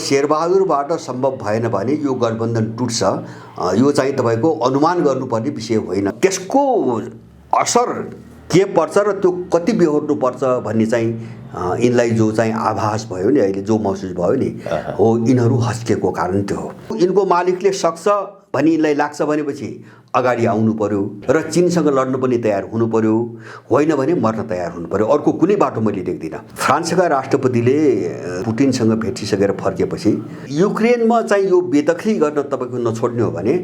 शेरबहादुरबाट सम्भव भएन भने यो गठबन्धन टुट्छ, यो चाहिँ तपाईँको अनुमान गर्नुपर्ने विषय होइन। त्यसको असर के पर्छ र त्यो कति बेहोर्नु पर्छ भन्ने चाहिँ यिनलाई जो चाहिँ आभास भयो नि, अहिले जो महसुस भयो नि, हो यिनीहरू हस्केको कारण त्यो हो। यिनको मालिकले सक्छ भनी यिनलाई लाग्छ भनेपछि अगाडि आउनु पर्यो र चीनसँग लड्न पनि तयार हुनु पर्यो, होइन भने मर्न तयार हुनु पर्यो। अर्को कुनै बाटो मैले देख्दिनँ। फ्रान्सका राष्ट्रपतिले पुटिनसँग भेटिसकेर फर्केपछि युक्रेनमा चाहिँ यो बेदखली गर्न तपाईँको नछोड्ने हो भने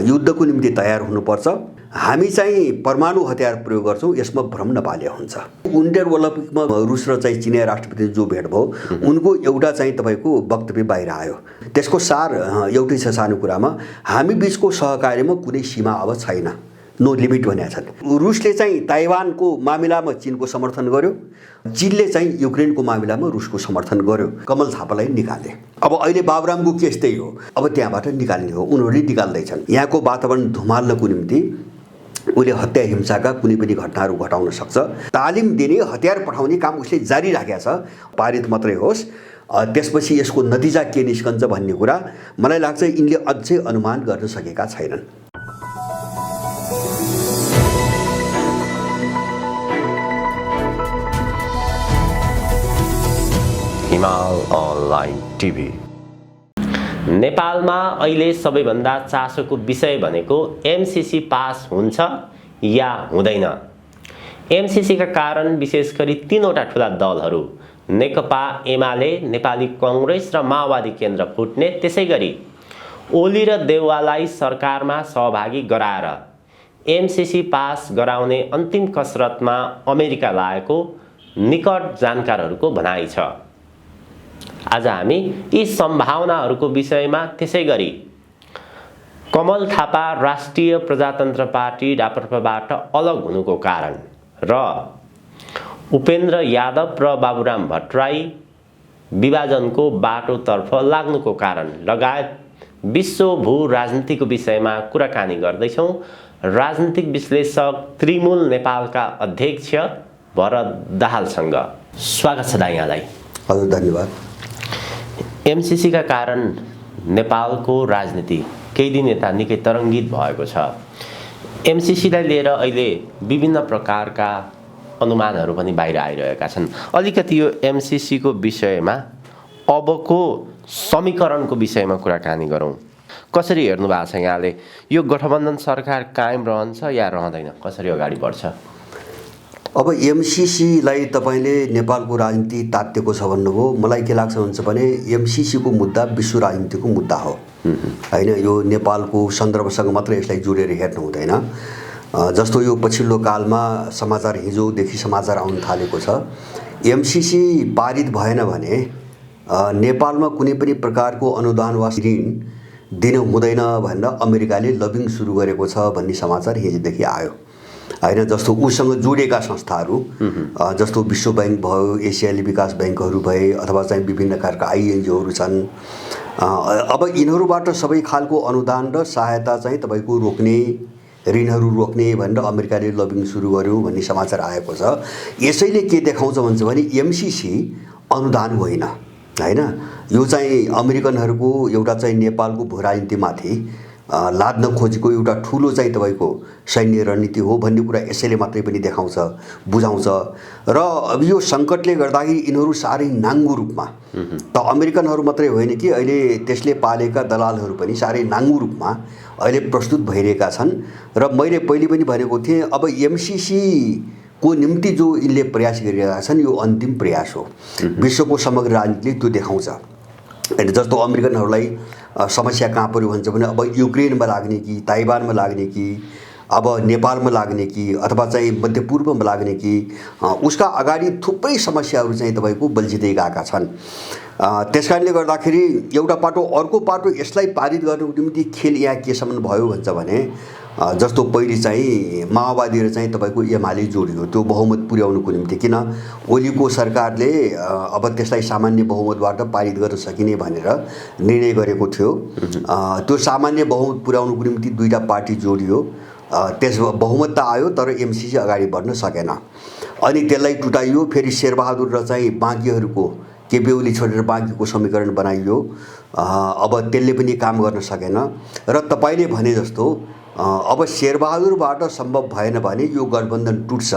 युद्धको निम्ति तयार हुनुपर्छ। हामी चाहिँ परमाणु हतियार प्रयोग गर्छौँ, यसमा भ्रम नपाले हुन्छ। विन्टर ओलम्पिकमा रुस र चाहिँ चिनिया राष्ट्रपति जो भेट भयो, उनको एउटा चाहिँ तपाईँको वक्तव्य बाहिर आयो। त्यसको सार एउटै छ सानो कुरामा, हामी बिचको सहकार्यमा कुनै सीमा अब छैन, नो लिमिट भनेका छन्। रुसले चाहिँ ताइवानको मामिलामा चीनको समर्थन गर्यो, चीनले चाहिँ युक्रेनको मामिलामा रुसको समर्थन गर्यो। कमल थापालाई निकाले। अब अहिले बाबुरामको केस त्यही हो, अब त्यहाँबाट निकाल्ने हो, उनीहरूले निकाल्दैछन्। यहाँको वातावरण धुमाल्नको निम्ति उसले हत्या हिंसाका कुनै पनि घटनाहरू घटाउन सक्छ। तालिम दिने, हतियार पठाउने काम उसले जारी राखेको छ, पारित मात्रै होस्। त्यसपछि यसको नतिजा के निस्कन्छ भन्ने कुरा मलाई लाग्छ यिनले अझै अनुमान गर्न सकेका छैनन्। हिमाल अनलाइन टिभी। नेपालमा अहिले सबैभन्दा चासोको विषय भनेको एमसीसी पास हुन्छ या हुँदैन। एमसीसीका कारण विशेष गरी तीनवटा ठुला दलहरू नेकपा एमाले, नेपाली कांग्रेस र माओवादी केन्द्र फुट्ने, त्यसैगरी ओली र देउवालाई सरकारमा सहभागी गराएर एमसीसी पास गराउने अन्तिम कसरतमा अमेरिका लागेको निकट जानकारहरूको भनाइ छ। आज हामी यी सम्भावनाहरूको विषयमा, त्यसैगरी कमल थापा राष्ट्रिय प्रजातन्त्र पार्टी राप्रपाबाट अलग हुनुको कारण र उपेन्द्र यादव र बाबुराम भट्टराई विभाजनको बाटोतर्फ लाग्नुको कारण लगायत विश्व भू राजनीतिको विषयमा कुराकानी गर्दैछौँ। राजनीतिक विश्लेषक त्रिमूल नेपालका अध्यक्ष भरत दाहालसँग। स्वागत छ दाइ यहाँलाई। हजुर, धन्यवाद। एमसीसीका कारण नेपालको राजनीति केही दिन यता निकै तरङ्गित भएको छ। एमसीसीलाई लिएर अहिले विभिन्न प्रकारका अनुमानहरू पनि बाहिर आइरहेका छन्। अलिकति यो एमसीसीको विषयमा अबको समीकरणको विषयमा कुराकानी गरौँ। कसरी हेर्नु भएको छ यहाँले? यो गठबन्धन सरकार कायम रहन्छ या रहँदैन? कसरी अगाडि बढ्छ? अब एमसीसीलाई तपाईँले नेपालको राजनीति तातेको छ भन्नुभयो। मलाई के लाग्छ भन्छ भने एमसीसीको मुद्दा विश्व राजनीतिको मुद्दा हो होइन, यो नेपालको सन्दर्भसँग मात्रै यसलाई जोडेर हेर्नु हुँदैन। जस्तो यो पछिल्लो कालमा समाचार, हिजोदेखि समाचार आउन थालेको छ, एमसीसी पारित भएन भने नेपालमा कुनै पनि प्रकारको अनुदान वा ऋण दिन हुँदैन भनेर अमेरिकाले लबिङ सुरु गरेको छ भन्ने समाचार हिजोदेखि आयो होइन। जस्तो उसँग जोडिएका संस्थाहरू जस्तो विश्व बैंक भयो, एसियाली विकास ब्याङ्कहरू भए, अथवा चाहिँ विभिन्न प्रकारका आइएनजिओहरू छन्। अब यिनीहरूबाट सबै खालको अनुदान र सहायता चाहिँ तपाईँको रोक्ने, ऋणहरू रोक्ने भनेर अमेरिकाले लबिङ सुरु गर्यो भन्ने समाचार आएको छ। यसैले के देखाउँछ भन्छ भने एमसीसी अनुदान होइन होइन, यो चाहिँ अमेरिकनहरूको एउटा चाहिँ नेपालको भू राजनीतिमाथि लाद्न खोजेको एउटा ठुलो चाहिँ तपाईँको सैन्य रणनीति हो भन्ने कुरा यसैले मात्रै पनि देखाउँछ, बुझाउँछ। र अब यो सङ्कटले गर्दाखेरि यिनीहरू साह्रै नाङ्गो रूपमा, त अमेरिकनहरू मात्रै होइन कि अहिले त्यसले पालेका दलालहरू पनि साह्रै नाङ्गो रूपमा अहिले प्रस्तुत भइरहेका छन्। र मैले पहिले पनि भनेको थिएँ, अब एमसीसीको निम्ति जो यिनले प्रयास गरिरहेका छन् यो अन्तिम प्रयास हो। विश्वको समग्र राजनीतिले त्यो देखाउँछ। जस्तो अमेरिकनहरूलाई समस्या कहाँ पर्यो भन्छ भने अब युक्रेनमा लाग्ने कि ताइवानमा लाग्ने कि अब नेपालमा लाग्ने कि अथवा चाहिँ मध्यपूर्वमा लाग्ने कि, उसका अगाडि थुप्रै समस्याहरू चाहिँ तपाईँको बल्झिँदै गएका छन्। त्यस कारणले गर्दाखेरि एउटा पाटो अर्को पाटो यसलाई पारित गर्नुको निम्ति खेल यहाँ केसम्म भयो भन्छ भने जस्तो पहिले चाहिँ माओवादी र चाहिँ तपाईँको एमाले जोडियो त्यो बहुमत पुर्याउनुको निम्ति। किन ओलीको सरकारले अब त्यसलाई सामान्य बहुमतबाट पारित गर्न सकिने भनेर निर्णय गरेको थियो। त्यो सामान्य बहुमत पुर्याउनुको निम्ति दुईटा पार्टी जोडियो, त्यस बहुमत त आयो तर एमसीसी अगाडि बढ्न सकेन। अनि त्यसलाई टुटाइयो। फेरि शेरबहादुर र चाहिँ बाँकीहरूको केपी ओली छोडेर बाँकीको समीकरण बनाइयो। अब त्यसले पनि काम गर्न सकेन र तपाईँले भने जस्तो अब शेरबहादुरबाट सम्भव भएन भने यो गठबन्धन टुट्छ।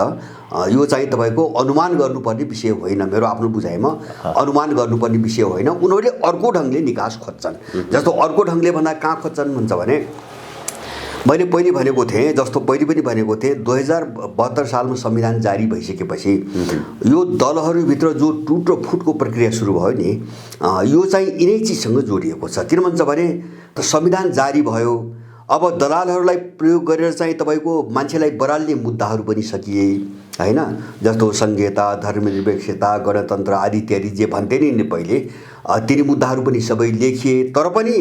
यो चाहिँ तपाईँको अनुमान गर्नुपर्ने विषय होइन, मेरो आफ्नो बुझाइमा अनुमान गर्नुपर्ने विषय होइन। उनीहरूले अर्को ढङ्गले निकास खोज्छन्। जस्तो अर्को ढङ्गले भन्दा कहाँ खोज्छन् भन्छ भने मैले पहिले भनेको थिएँ, जस्तो पहिले पनि भनेको थिएँ, 2072 सालमा संविधान जारी भइसकेपछि यो दलहरूभित्र जो टुट र फुटको प्रक्रिया सुरु भयो नि, यो चाहिँ यिनै चिजसँग जोडिएको छ। किन भन्छ भने त संविधान जारी भयो, अब दलालहरूलाई प्रयोग गरेर चाहिँ तपाईँको मान्छेलाई बराल्ने मुद्दाहरू पनि सकिए होइन। जस्तो संघीयता, धर्मनिरपेक्षता, गणतन्त्र आदि इत्यादि जे भन्थे नि पहिले, तिनी मुद्दाहरू पनि सबै लेखिए, तर पनि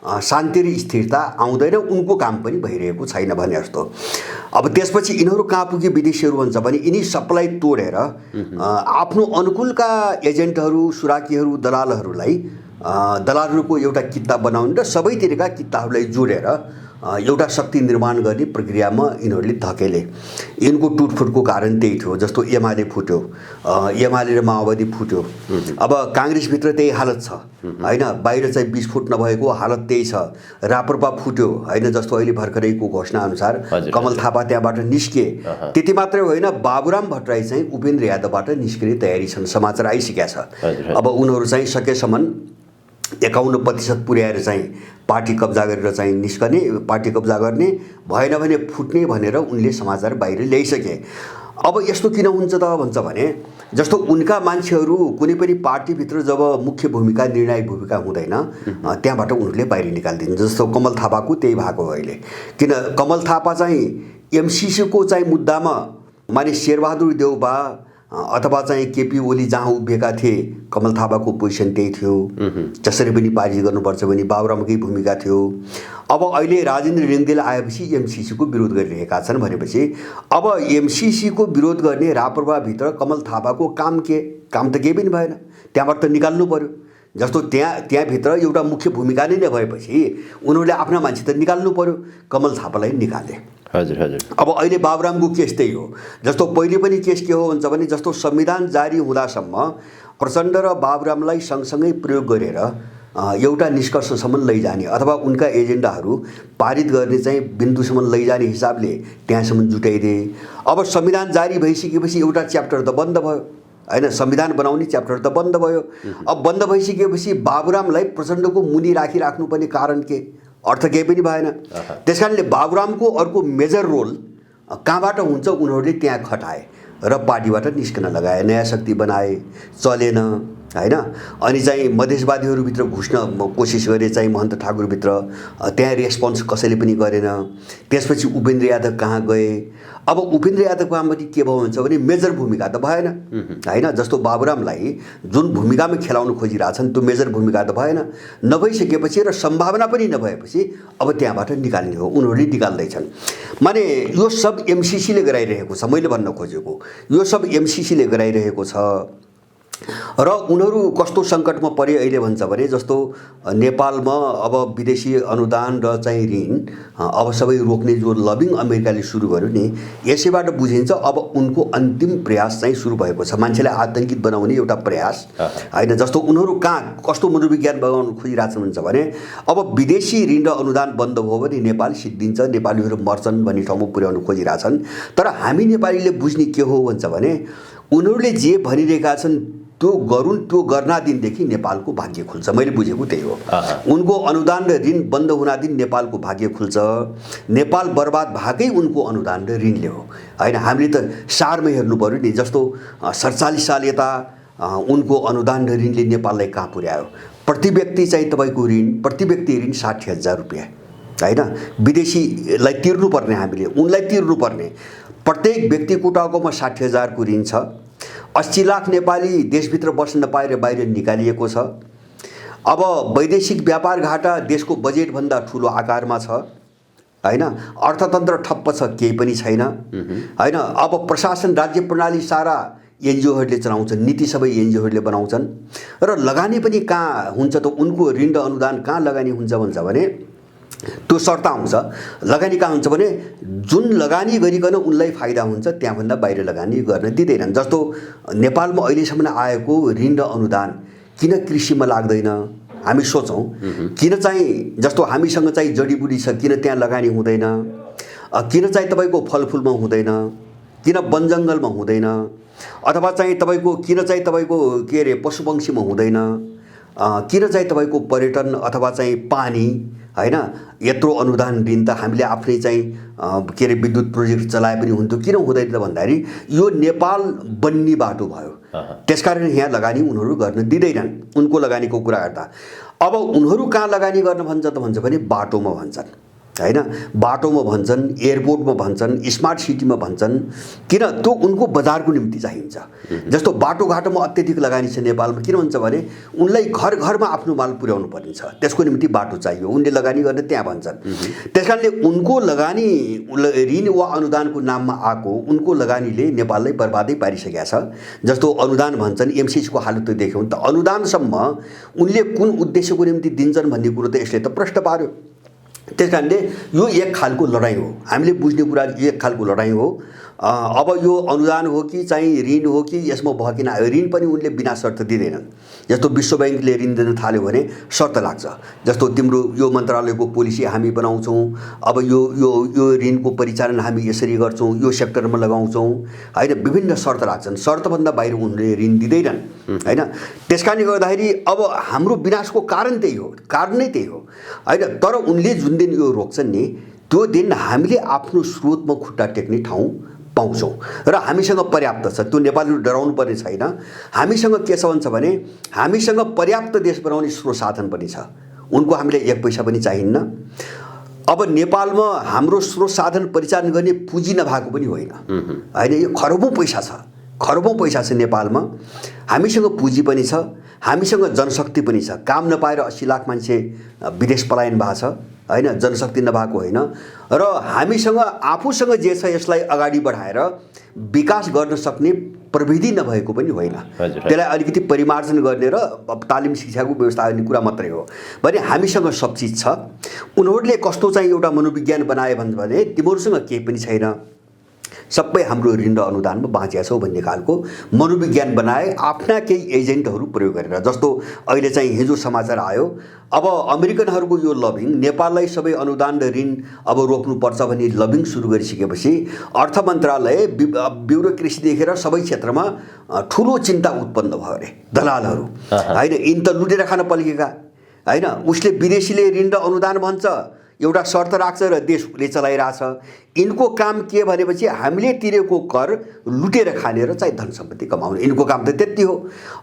शान्ति र स्थिरता आउँदैन, उनको काम पनि भइरहेको छैन भने जस्तो। अब त्यसपछि यिनीहरू कहाँ पुगे विदेशीहरू भन्छ भने यिनी सबलाई तोडेर आफ्नो अनुकूलका एजेन्टहरू, सुराकीहरू, दलालहरूको एउटा कित्ता बनाउने र सबैतिरका कित्ताहरूलाई जोडेर एउटा शक्ति निर्माण गर्ने प्रक्रियामा यिनीहरूले धकेले। यिनको टुटफुटको कारण त्यही थियो। जस्तो एमाले फुट्यो, एमाले र माओवादी फुट्यो। अब काङ्ग्रेसभित्र त्यही हालत छ होइन, बाहिर चाहिँ विस्फोट नभएको हालत त्यही छ। राप्रपा फुट्यो होइन, जस्तो अहिले भर्खरैको घोषणाअनुसार कमल थापा त्यहाँबाट निस्के। त्यति मात्रै होइन, बाबुराम भट्टराई चाहिँ उपेन्द्र यादवबाट निस्किने तयारी छन्, समाचार आइसकेका छ। अब उनीहरू चाहिँ सकेसम्म 51% पुर्याएर चाहिँ पार्टी कब्जा गरेर चाहिँ निस्कने, पार्टी कब्जा गर्ने, भएन भने फुट्ने भनेर उनले समाचार बाहिर ल्याइसके। अब यस्तो किन हुन्छ त भन्छ भने जस्तो उनका मान्छेहरू कुनै पनि पार्टीभित्र जब मुख्य भूमिका, निर्णायक भूमिका हुँदैन, त्यहाँबाट उनीहरूले बाहिर निकालिदिन्छ। जस्तो कमल थापाको त्यही भएको हो अहिले। किन कमल थापा चाहिँ एमसिसीको चाहिँ मुद्दामा माने शेरबहादुर देउबा अथवा चाहिँ केपी ओली जहाँ उभिएका थिए, कमल थापाको पोजिसन त्यही थियो। जसरी पनि पारित गर्नुपर्छ भने बाबुरामकै भूमिका थियो। अब अहिले राजेन्द्र रिङ्गदेल आएपछि एमसिसीको विरोध गरिरहेका छन् भनेपछि अब एमसिसीको विरोध गर्ने राप्रपाभित्र कमल थापाको काम के? काम त केही पनि भएन, त्यहाँबाट त निकाल्नु पर्यो। जस्तो त्यहाँभित्र एउटा मुख्य भूमिका नै नभएपछि उनीहरूले आफ्ना मान्छे त निकाल्नु पर्यो, कमल थापालाई निकाले। हजुर हजुर। अब अहिले बाबुरामको केस त्यही हो। जस्तो पहिले पनि केस के हो भन्छ भने जस्तो संविधान जारी हुँदासम्म प्रचण्ड र बाबुरामलाई सँगसँगै प्रयोग गरेर एउटा निष्कर्षसम्म लैजाने अथवा उनका एजेन्डाहरू पारित गर्ने चाहिँ बिन्दुसम्म लैजाने हिसाबले त्यहाँसम्म जुटाइदिए। अब संविधान जारी भइसकेपछि एउटा च्याप्टर त बन्द भयो होइन, संविधान बनाउने च्याप्टर त बन्द भयो। अब बन्द भइसकेपछि बाबुरामलाई प्रचण्डको मुनि राखिराख्नुपर्ने कारण के? अर्थ केही पनि भएन। त्यस कारणले बाबुरामको अर्को मेजर रोल कहाँबाट हुन्छ उनीहरूले त्यहाँ खटाए र पार्टीबाट निस्कन लगाए, नयाँ शक्ति बनाए, चलेन होइन। अनि चाहिँ मधेसवादीहरूभित्र घुस्न कोसिस गरे चाहिँ महन्त ठाकुरभित्र, त्यहाँ रेस्पोन्स कसैले पनि गरेन। त्यसपछि उपेन्द्र यादव कहाँ गए? अब उपेन्द्र यादवको आमाले के भयो भन्छ भने मेजर भूमिका त भएन होइन। जस्तो बाबुरामलाई जुन भूमिकामा खेलाउन खोजिरहेछन् त्यो मेजर भूमिका त भएन। नभइसकेपछि र सम्भावना पनि नभएपछि अब त्यहाँबाट निकाल्ने हो, उनीहरूले निकाल्दैछन्। माने यो सब एमसिसीले गराइरहेको छ। मैले भन्न खोजेको यो सब एमसिसीले गराइरहेको छ। र उनीहरू कस्तो सङ्कटमा परे अहिले भन्छ भने जस्तो नेपालमा अब विदेशी अनुदान र चाहिँ ऋण अब सबै रोक्ने जो लबिङ अमेरिकाले सुरु गर्यो नि, यसैबाट बुझिन्छ अब उनको अन्तिम प्रयास चाहिँ सुरु भएको छ, मान्छेलाई आतङ्कित बनाउने एउटा प्रयास होइन। जस्तो उनीहरू कहाँ कस्तो मनोविज्ञान बनाउन खोजिरहेछन् भन्छ भने अब विदेशी ऋण र अनुदान बन्द भयो भने नेपाल सिद्धिन्छ, नेपालीहरू मर्छन् भन्ने ठाउँमा पुर्याउन खोजिरहेछन्। तर हामी नेपालीले बुझ्ने के हो भन्छ भने उनीहरूले जे भनिरहेका छन् त्यो गरून्, त्यो गर्ना दिनदेखि नेपालको भाग्य खुल्छ। मैले बुझेको त्यही हो। उनको अनुदान र ऋण बन्द हुना दिन नेपालको भाग्य खुल्छ। नेपाल बर्बाद भएकै उनको अनुदान र ऋणले हो होइन। हामीले त सारमा हेर्नु पर्यो नि। जस्तो 47 साल यता उनको अनुदान र ऋणले नेपाललाई कहाँ पुर्यायो? प्रति व्यक्ति चाहिँ तपाईँको ऋण, प्रति व्यक्ति ऋण 60,000 रुपियाँ होइन। विदेशीलाई तिर्नुपर्ने, हामीले उनलाई तिर्नुपर्ने। प्रत्येक व्यक्तिको टाउकोमा 60,000 को ऋण छ। 80 लाख नेपाली देशभित्र बस्न नपाएर बाहिर निकालिएको छ। अब वैदेशिक व्यापार घाटा देशको बजेटभन्दा ठुलो आकारमा छ होइन। अर्थतन्त्र ठप्प छ, केही पनि छैन होइन। अब प्रशासन, राज्य प्रणाली सारा एनजिओहरूले चलाउँछन्, नीति सबै एनजिओहरूले बनाउँछन्। र लगानी पनि कहाँ हुन्छ त उनको ऋण र अनुदान कहाँ लगानी हुन्छ भन्छ भने त्यो शर्त आउँछ। लगानी कहाँ हुन्छ भने जुन लगानी गरिकन उनलाई फाइदा हुन्छ त्यहाँभन्दा बाहिर लगानी गर्न दिँदैनन्। जस्तो नेपालमा अहिलेसम्म आएको ऋण र अनुदान किन कृषिमा लाग्दैन हामी सोचौँ किन चाहिँ जस्तो हामीसँग चाहिँ जडीबुटी छ किन त्यहाँ लगानी हुँदैन किन चाहिँ तपाईँको फलफुलमा हुँदैन किन वनजङ्गलमा हुँदैन अथवा चाहिँ तपाईँको किन चाहिँ तपाईँको के अरे पशुपक्षीमा हुँदैन किन चाहिँ तपाईँको पर्यटन अथवा चाहिँ पानी हैन यत्रो अनुदान दिन त हामीले आफ्नै चाहिँ के अरे विद्युत प्रोजेक्ट चलाए पनि हुन्थ्यो किन हुँदैन त भन्दाखेरि यो नेपाल बन्ने बाटो भयो त्यसकारण यहाँ लगानी उनीहरू गर्न दिँदैनन् उनको लगानीको कुरा गर्दा अब उनीहरू कहाँ लगानी गर्न भन्छ भने बाटोमा भन्छन् हैन बाटोमा भन्छन् एयरपोर्टमा भन्छन् स्मार्ट सिटीमा भन्छन् किन त्यो उनको बजारको निम्ति चाहिन्छ जस्तो बाटोघाटोमा अत्यधिक लगानी छ नेपालमा किन भन्छ भने उनलाई घर घरमा आफ्नो माल पुर्याउनु पर्छ त्यसको निम्ति बाटो चाहियो उनले लगानी गर्ने त्यहाँ भन्छन् त्यसकारणले उनको लगानी ऋण वा अनुदानको नाममा आएको उनको लगानीले नेपाललाई बर्बादै पारिसकेका छ जस्तो अनुदान भन्छन् एमसीसीको हालत देख्यौँ त अनुदानसम्म उनले कुन उद्देश्यको निम्ति दिन्छन् भन्ने कुरो त यसले त प्रश्न पार्यो त्यस कारणले यो एक खालको लडाइँ हो हामीले बुझ्ने कुरा एक खालको लडाइँ हो अब यो अनुदान हो कि चाहिँ ऋण हो कि यसमा भकिन ऋण पनि उनले बिना शर्त दिँदैनन् जस्तो विश्व बैंकले ऋण दिन थाल्यो भने शर्त लाग्छ जस्तो तिम्रो यो मन्त्रालयको पोलिसी हामी बनाउँछौँ अब यो यो यो ऋणको परिचालन हामी यसरी गर्छौँ यो सेक्टरमा लगाउँछौँ हैन विभिन्न शर्त लाग्छन् शर्तभन्दा बाहिर उनले ऋण दिँदैनन् हैन त्यसकारणले गर्दाखेरि अब हाम्रो विनाशको कारण त्यही हो कारण नै त्यही हो हैन तर उनले जुन दिन यो रोक्छन् नि त्यो दिन हामीले आफ्नो स्रोतमा खुट्टा टेक्ने ठाउँ पाउँछौँ र हामीसँग पर्याप्त छ त्यो नेपालीहरू डराउनु पर्ने छैन हामीसँग के छ भन्छ भने हामीसँग पर्याप्त देश बनाउने स्रोत साधन पनि छ उनको हामीले एक पैसा पनि चाहिन्न अब नेपालमा हाम्रो स्रोत साधन परिचालन गर्ने पुँजी नभएको पनि होइन हैन यो खरबौँ पैसा छ नेपालमा हामीसँग पुँजी पनि छ हामीसँग जनशक्ति पनि छ काम नपाएर 80 लाख मान्छे विदेश पलायन भएको छ हैन जनशक्ति नभएको होइन र हामीसँग आफूसँग जे छ यसलाई अगाडि बढाएर विकास गर्न सक्ने प्रविधि नभएको पनि होइन त्यसलाई अलिकति परिमार्जन गर्ने र तालिम शिक्षाको व्यवस्था गर्ने कुरा मात्रै हो भने हामीसँग सब चिज छ उनीहरूले कस्तो चाहिँ एउटा मनोविज्ञान बनाए भने तिमीहरूसँग केही पनि छैन सबै हाम्रो ऋण र अनुदानमा बाँचिया छौ भन्ने खालको मनोविज्ञान बनाए आफ्ना केही एजेन्टहरू प्रयोग गरेर जस्तो अहिले चाहिँ हिजो समाचार आयो अब अमेरिकनहरूको यो लबिङ नेपाललाई सबै अनुदान र ऋण अब रोक्नुपर्छ भन्ने लबिङ सुरु गरिसकेपछि अर्थ मन्त्रालय ब्युरोक्रेसी देखेर सबै क्षेत्रमा ठुलो चिन्ता उत्पन्न भयो अरे दलालहरू हैन यिन त लुटेर खान पल्केका हैन उसले विदेशीले ऋण र अनुदान भन्छ एउटा शर्त राख्छ र देशले चलाइरहेछ यिनको काम के भनेपछि हामीले तिरेको कर लुटेर खाने र चाहिँ धन सम्पत्ति कमाउने यिनको काम त त्यति हो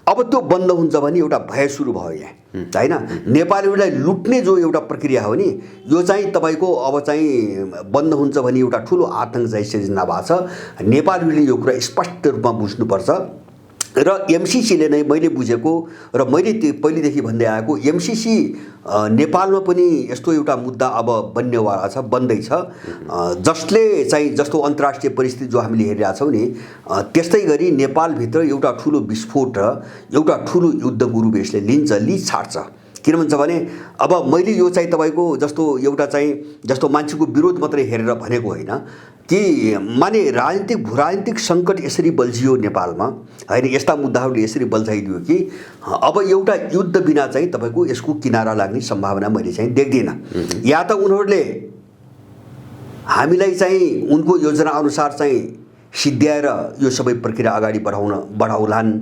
अब त्यो बन्द हुन्छ भने एउटा भय सुरु भयो यहाँ हैन नेपालीहरूलाई लुट्ने जो एउटा प्रक्रिया हो नि यो चाहिँ तपाईको अब चाहिँ बन्द हुन्छ भने एउटा ठुलो आतंक चाहिँ सिर्जना भएको छ नेपालीहरूले यो कुरा स्पष्ट रूपमा बुझ्नुपर्छ र एमसीसीले नै मैले बुझेको र मैले पहिलेदेखि भन्दै आएको एमसीसी नेपालमा पनि यस्तो एउटा मुद्दा अब बन्नेवाला छ बन्दैछ जसले चाहिँ जस्तो अन्तर्राष्ट्रिय परिस्थिति जो हामीले हेरिरहेका छौँ नि त्यस्तै गरी नेपालभित्र एउटा ठुलो विस्फोट र एउटा ठुलो युद्धको रूप यसले लिज छाड्छ किन भन्छ भने अब मैले यो चाहिँ तपाईको जस्तो एउटा चाहिँ जस्तो मान्छेको विरोध मात्रै हेरेर भनेको होइन कि माने भूराजनीतिक सङ्कट यसरी बल्झियो नेपालमा हैन यस्ता मुद्दाहरूले यसरी बल्झाइदियो कि अब एउटा युद्ध बिना चाहिँ तपाईको यसको किनारा लाग्ने सम्भावना मैले चाहिँ देख्दिनँ या त उनीहरूले हामीलाई चाहिँ उनको योजना अनुसार चाहिँ सिद्ध्याएर यो सबै प्रक्रिया अगाडि बढाउलान्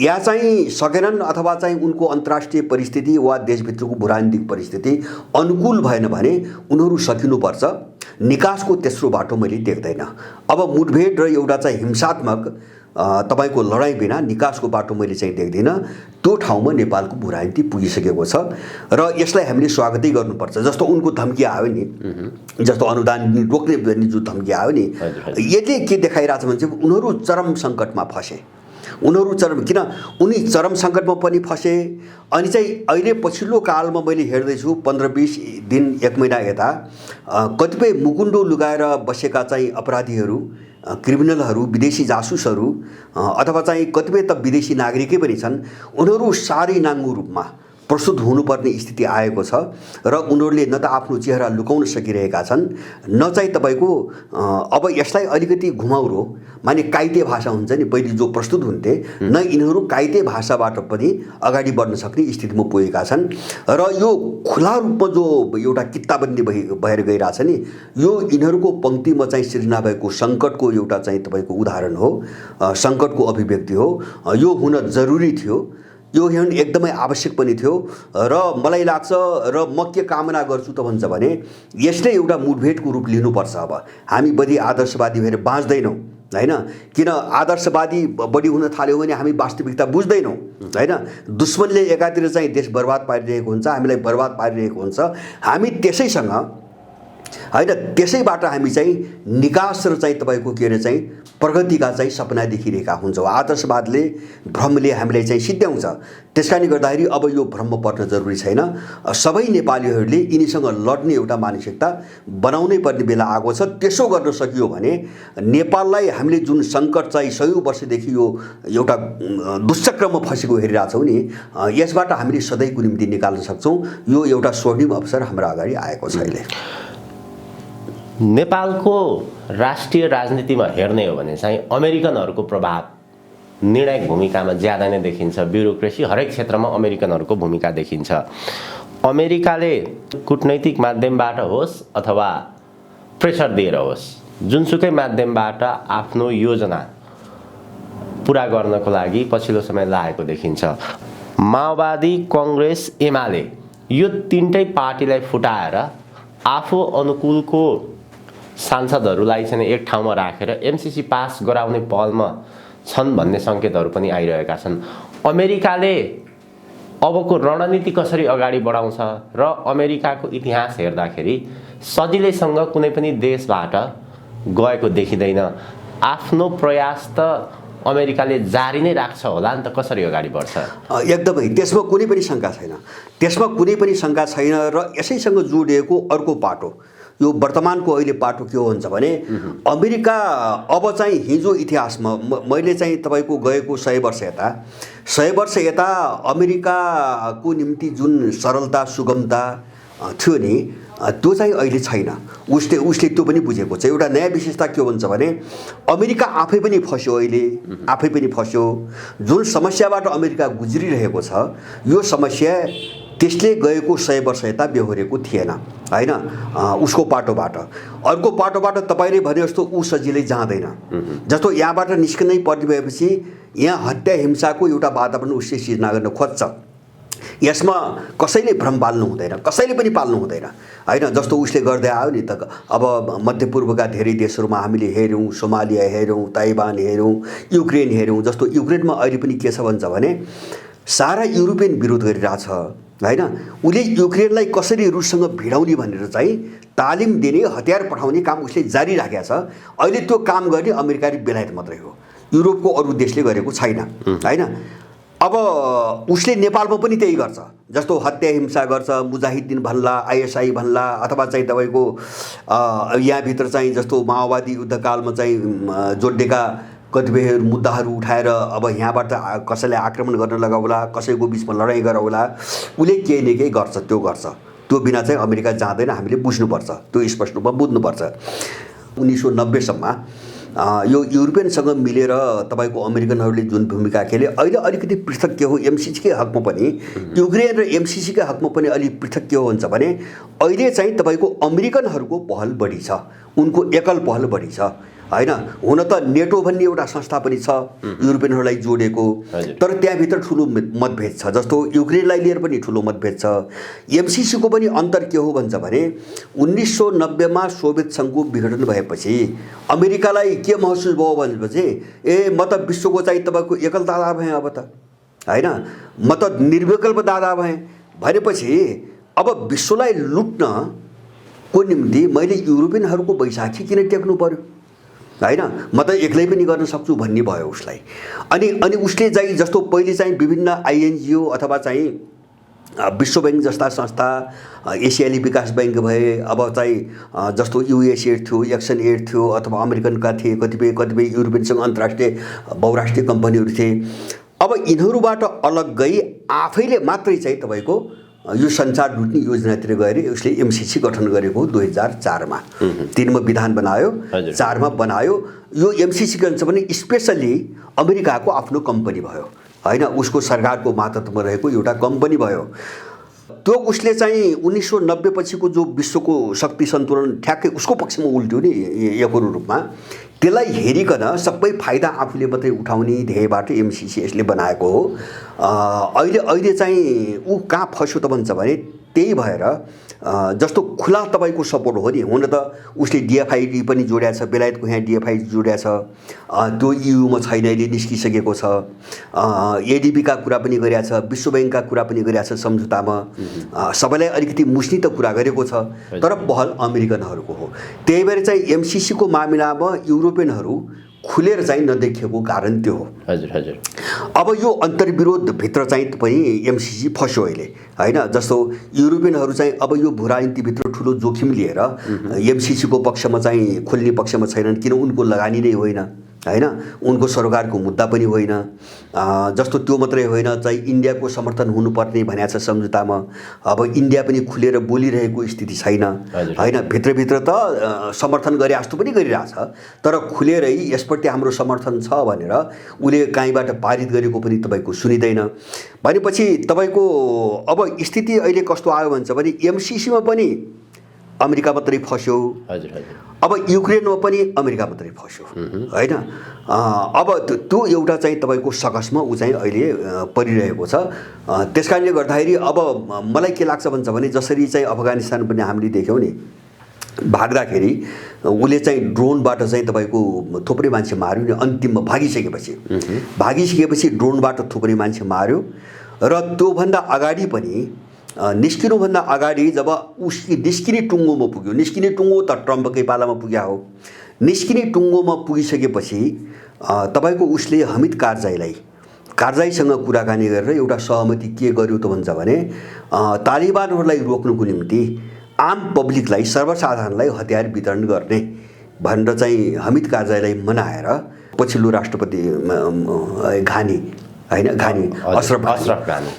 या चाहिँ सकेनन् अथवा चाहिँ उनको अन्तर्राष्ट्रिय परिस्थिति वा देशभित्रको भूराजनीतिक परिस्थिति अनुकूल भएन भने उनीहरू सकिनुपर्छ निकासको तेस्रो बाटो मैले देख्दैन अब मुठभेड र एउटा चाहिँ हिंसात्मक तपाईको लडाई बिना निकासको बाटो मैले चाहिँ देख्दिनँ त्यो ठाउँमा नेपालको भूराजनीति पुगिसकेको छ र यसलाई हामीले स्वागतै गर्नुपर्छ जस्तो उनको धम्की आयो नि जस्तो अनुदान रोक्ने भन्ने जो धम्की आयो नि यसले के देखाइरहेछ भने चाहिँ उनीहरू चरम सङ्कटमा फसे उनीहरू किन उनी चरम सङ्कटमा पनि फसे अनि चाहिँ अहिले पछिल्लो कालमा मैले हेर्दैछु 15-20 दिन 1 महिना यता कतिपय मुकुण्डो लुगाएर बसेका चाहिँ अपराधीहरू क्रिमिनलहरू विदेशी जासुसहरू अथवा चाहिँ कतिपय त विदेशी नागरिकै पनि छन् उनीहरू सारै नाङ्गो रूपमा प्रस्तुत हुनुपर्ने स्थिति आएको छ र उनीहरूले न त आफ्नो चेहरा लुकाउन सकिरहेका छन् न चाहिँ तपाईँको अब यसलाई अलिकति घुमाउरो माने काइते भाषा हुन्छ नि पहिले जो प्रस्तुत हुन्थे न यिनीहरू काइते भाषाबाट पनि अगाडि बढ्न सक्ने स्थितिमा पुगेका छन् र यो खुला रूपमा जो एउटा किताबन्दी भएर गइरहेछ नि यो यिनीहरूको पङ्क्तिमा चाहिँ सृजना भएको सङ्कटको एउटा चाहिँ तपाईँको उदाहरण हो, सङ्कटको अभिव्यक्ति हो। यो हुन जरुरी थियो, यो हेर्न एकदमै आवश्यक पनि थियो र मलाई लाग्छ र म के कामना गर्छु त भन्छ भने यसले एउटा मुठभेडको रूप लिनुपर्छ। अब हामी बढी आदर्शवादी भएर बाँच्दैनौँ हैन, किन आदर्शवादी बढी हुन थाल्यो भने हामी वास्तविकता बुझ्दैनौँ हैन। दुश्मनले एकातिर चाहिँ देश बर्बाद पारिरहेको हुन्छ, हामीलाई बर्बाद पारिरहेको हुन्छ, हामी त्यसैसँग हैन त्यसैबाट हामी चाहिँ निकास र चाहिँ तपाईँको के अरे चाहिँ प्रगतिका चाहिँ सपना देखिरहेका हुन्छौँ। आदर्शवादले भ्रमले हामीलाई चाहिँ सिद्ध्याउँछ। त्यसकारणले गर्दाखेरि अब यो भ्रममा पर्न जरुरी छैन। सबै नेपालीहरूले यिनीसँग लड्ने एउटा मानसिकता बनाउनै पर्ने बेला आएको छ। त्यसो गर्न सकियो भने नेपाललाई हामीले जुन सङ्कट चाहिँ सयौँ वर्षदेखि यो एउटा दुष्चक्रमा फसेको हेरिरहेछौँ नि यसबाट हामीले सधैँको निम्ति निकाल्न सक्छौँ। यो एउटा स्वर्णिम अवसर हाम्रो अगाडि आएको छ। अहिले नेपालको राष्ट्रिय राजनीतिमा हेर्ने हो भने चाहिँ अमेरिकनहरूको प्रभाव निर्णायक भूमिकामा ज्यादा नै देखिन्छ। ब्युरोक्रेसी हरेक क्षेत्रमा अमेरिकनहरूको भूमिका देखिन्छ। अमेरिकाले कूटनैतिक माध्यमबाट होस् अथवा प्रेसर दिएर होस् जुनसुकै माध्यमबाट आफ्नो योजना पुरा गर्नको लागि पछिल्लो समय लागेको देखिन्छ। माओवादी, कङ्ग्रेस, एमाले यो तीनटै पार्टीलाई फुटाएर आफू अनुकूलको सांसदहरूलाई चाहिँ एक ठाउँमा राखेर एमसीसी पास गराउने पहलमा छन् भन्ने सङ्केतहरू पनि आइरहेका छन्। अमेरिकाले अबको रणनीति कसरी अगाडि बढाउँछ र अमेरिकाको इतिहास हेर्दाखेरि सजिलैसँग कुनै पनि देशबाट गएको देखिँदैन। आफ्नो प्रयास त अमेरिकाले जारी नै राख्छ होला नि त, कसरी अगाडि बढ्छ? एकदमै त्यसमा कुनै पनि शङ्का छैन, त्यसमा कुनै पनि शङ्का छैन। र यसैसँग जोडिएको अर्को पाटो यो वर्तमानको अहिले पाटो के हो भन्छ भने अमेरिका अब चाहिँ हिजो इतिहासमा मैले चाहिँ तपाईँको गएको 100 वर्ष यता अमेरिकाको निम्ति जुन सरलता सुगमता थियो नि त्यो चाहिँ अहिले छैन। उसले त्यो पनि बुझेको छ। एउटा नयाँ विशेषता के हो भन्छ भने अमेरिका आफै पनि फस्यो, अहिले आफै पनि फस्यो। जुन समस्याबाट अमेरिका गुज्रिरहेको छ यो समस्या त्यसले गएको 100 वर्ष यता बेहोरेको थिएन हैन। उसको पाटोबाट अर्को पाटोबाट तपाईँले भने जस्तो ऊ सजिलै जाँदैन। जस्तो यहाँबाट निस्किनै पर्ने भएपछि यहाँ हत्या हिंसाको एउटा वातावरण उसले सिर्जना गर्न खोज्छ। यसमा कसैले भ्रम पाल्नु हुँदैन, कसैले पनि पाल्नु हुँदैन हैन। जस्तो उसले गर्दै आयो नि त। अब मध्यपूर्वका धेरै देशहरूमा हामीले हेऱ्यौँ, सोमालिया हेऱ्यौँ, ताइवान हेऱ्यौँ, युक्रेन हेऱ्यौँ। जस्तो युक्रेनमा अहिले पनि के छ भन्छ भने सारा युरोपियन विरोध गरिरहेछ हैन। उसले युक्रेनलाई कसरी रुससँग भिडाउने भनेर चाहिँ तालिम दिने, हतियार पठाउने काम उसले जारी राखेको छ। अहिले त्यो काम गर्ने अमेरिका र बेलायत मात्रै हो, युरोपको अरू देशले गरेको छैन हैन। अब उसले नेपालमा पनि त्यही गर्छ। जस्तो हत्या हिंसा गर्छ, मुजाहिद्दिन भन्ला, आइएसआई भन्ला, अथवा चाहिँ तपाईँको यहाँभित्र चाहिँ जस्तो माओवादी युद्धकालमा चाहिँ जोडिएका कतिपय मुद्दाहरू उठाएर अब यहाँबाट कसैलाई आक्रमण गर्न लगाउला, कसैको बिचमा लडाइँ गराउला, उसले केही न केही गर्छ। त्यो गर्छ, त्यो बिना चाहिँ अमेरिका जाँदैन। हामीले बुझ्नुपर्छ, त्यो स्पष्ट रूपमा बुझ्नुपर्छ। 1990 सम्म यो युरोपियनसँग मिलेर तपाईँको अमेरिकनहरूले जुन भूमिका खेले अहिले अलिकति पृथक के हो एमसीसीकै हकमा पनि, युक्रेन र एमसीसीकै हकमा पनि अलिक पृथक के हो भन्छ भने अहिले चाहिँ तपाईँको अमेरिकनहरूको पहल बढी छ, उनको एकल पहल बढी छ हैन। हुन त नेटो भन्ने एउटा संस्था पनि छ युरोपियनहरूलाई जोडेको, तर त्यहाँभित्र ठुलो मतभेद छ। जस्तो युक्रेनलाई लिएर पनि ठुलो मतभेद छ। एमसीसीको पनि अन्तर के हो भन्छ भने 1990 मा सोभियत सङ्घको विघटन भएपछि अमेरिकालाई के महसुस भयो भनेपछि म त विश्वको चाहिँ तपाईँको एकल दादा भएँ अब त हैन, म त निर्विकल्प दादा भएँ भनेपछि अब विश्वलाई लुट्नको निम्ति मैले युरोपियनहरूको बैसाखी किन टेक्नु पर्यो हैन, म त एक्लै पनि गर्न सक्छु भन्ने भयो उसलाई। अनि उसले चाहिँ जस्तो पहिले चाहिँ विभिन्न आइएनजिओ अथवा चाहिँ विश्व बैंक जस्ता संस्था, एसियाली विकास बैंक भए, अब चाहिँ जस्तो युएसएड थियो, एक्सन एड थियो, अथवा अमेरिकनका थिए, कतिपय युरोपियनसँग अन्तर्राष्ट्रिय बहुराष्ट्रिय कम्पनीहरू थिए। अब यिनीहरूबाट अलग गई आफैले मात्रै चाहिँ तपाईँको यो सञ्चार लुट्ने योजनातिर गएर उसले एमसिसी गठन गरेको 2004मा 3मा विधान बनायो, 4मा बनायो। यो एमसिसी के भन्छ भने स्पेसली अमेरिकाको आफ्नो कम्पनी भयो हैन, उसको सरकारको मातहतमा रहेको एउटा कम्पनी भयो। त्यो उसले चाहिँ 1990 पछिको जो विश्वको शक्ति सन्तुलन ठ्याक्कै उसको पक्षमा उल्ट्यो नि एकरो रूपमा, त्यसलाई हेरिकन सबै फाइदा आफूले मात्रै उठाउने ध्येयबाट एमसिसी यसले बनाएको हो। अहिले चाहिँ ऊ कहाँ फस्यो त भन्छ भने त्यही भएर जस्तो खुला तपाईँको सपोर्ट हो नि, हुन त उसले डिएफआइडी पनि जोड्या छ, बेलायतको यहाँ डिएफआइडी जोड्या छ, त्यो युमा छैन अहिले निस्किसकेको छ, एडिबीका कुरा पनि गरेका छ, विश्व ब्याङ्कका कुरा पनि गरेका छ सम्झौतामा, सबैलाई अलिकति मुस्नी त कुरा गरेको छ, तर पहल अमेरिकनहरूको हो। त्यही भएर चाहिँ एमसिसीको मामिलामा युरोपियनहरू खुलेर चाहिँ नदेखिएको कारण त्यो हो। हजुर हजुर। अब यो अन्तर्विरोधभित्र चाहिँ पनि एमसिसी फस्यो अहिले हैन। जस्तो युरोपियनहरू चाहिँ अब यो भू राजनीतिभित्र ठुलो जोखिम लिएर एमसिसीको पक्षमा चाहिँ खोल्ने पक्षमा छैनन्, किन उनको लगानी नै होइन हैन, उनको सरकारको मुद्दा पनि होइन। जस्तो त्यो मात्रै होइन चाहिँ इन्डियाको समर्थन हुनुपर्ने भनेको छ सम्झौतामा। अब इन्डिया पनि खुलेर बोलिरहेको स्थिति छैन हैन, भित्रभित्र त समर्थन गरे जस्तो पनि गरिरहेछ, तर खुलेरै यसप्रति हाम्रो समर्थन छ भनेर उसले कहीँबाट पारित गरेको पनि तपाईँको सुनिँदैन। भनेपछि तपाईँको अब स्थिति अहिले कस्तो आयो भन्छ भने एमसिसीमा पनि अमेरिका मात्रै फस्यो, अब युक्रेनमा पनि अमेरिका मात्रै फस्यो हैन। अब त्यो एउटा चाहिँ तपाईँको सकसमा ऊ चाहिँ अहिले परिरहेको छ। त्यस कारणले गर्दाखेरि अब मलाई के लाग्छ भन्छ भने जसरी चाहिँ अफगानिस्तान पनि हामीले देख्यौँ नि, भाग्दाखेरि उसले चाहिँ ड्रोनबाट चाहिँ तपाईँको थुप्रै मान्छे मार्यो नि, अन्तिममा भागिसकेपछि ड्रोनबाट थुप्रै मान्छे मार्यो। र त्योभन्दा अगाडि पनि निस्किनुभन्दा अगाडि जब उसकी निस्किने टुङ्गोमा पुग्यो, निस्किने टुङ्गो त ट्रम्पकै पालामा पुग्या हो, निस्किने टुङ्गोमा पुगिसकेपछि तपाईँको उसले हमिद कारजाईसँग कुराकानी गरेर एउटा सहमति के गर्यो त भन्छ भने तालिबानहरूलाई रोक्नुको निम्ति आम पब्लिकलाई, सर्वसाधारणलाई हतियार वितरण गर्ने भनेर चाहिँ हमिद कारजाईलाई मनाएर पछिल्लो राष्ट्रपति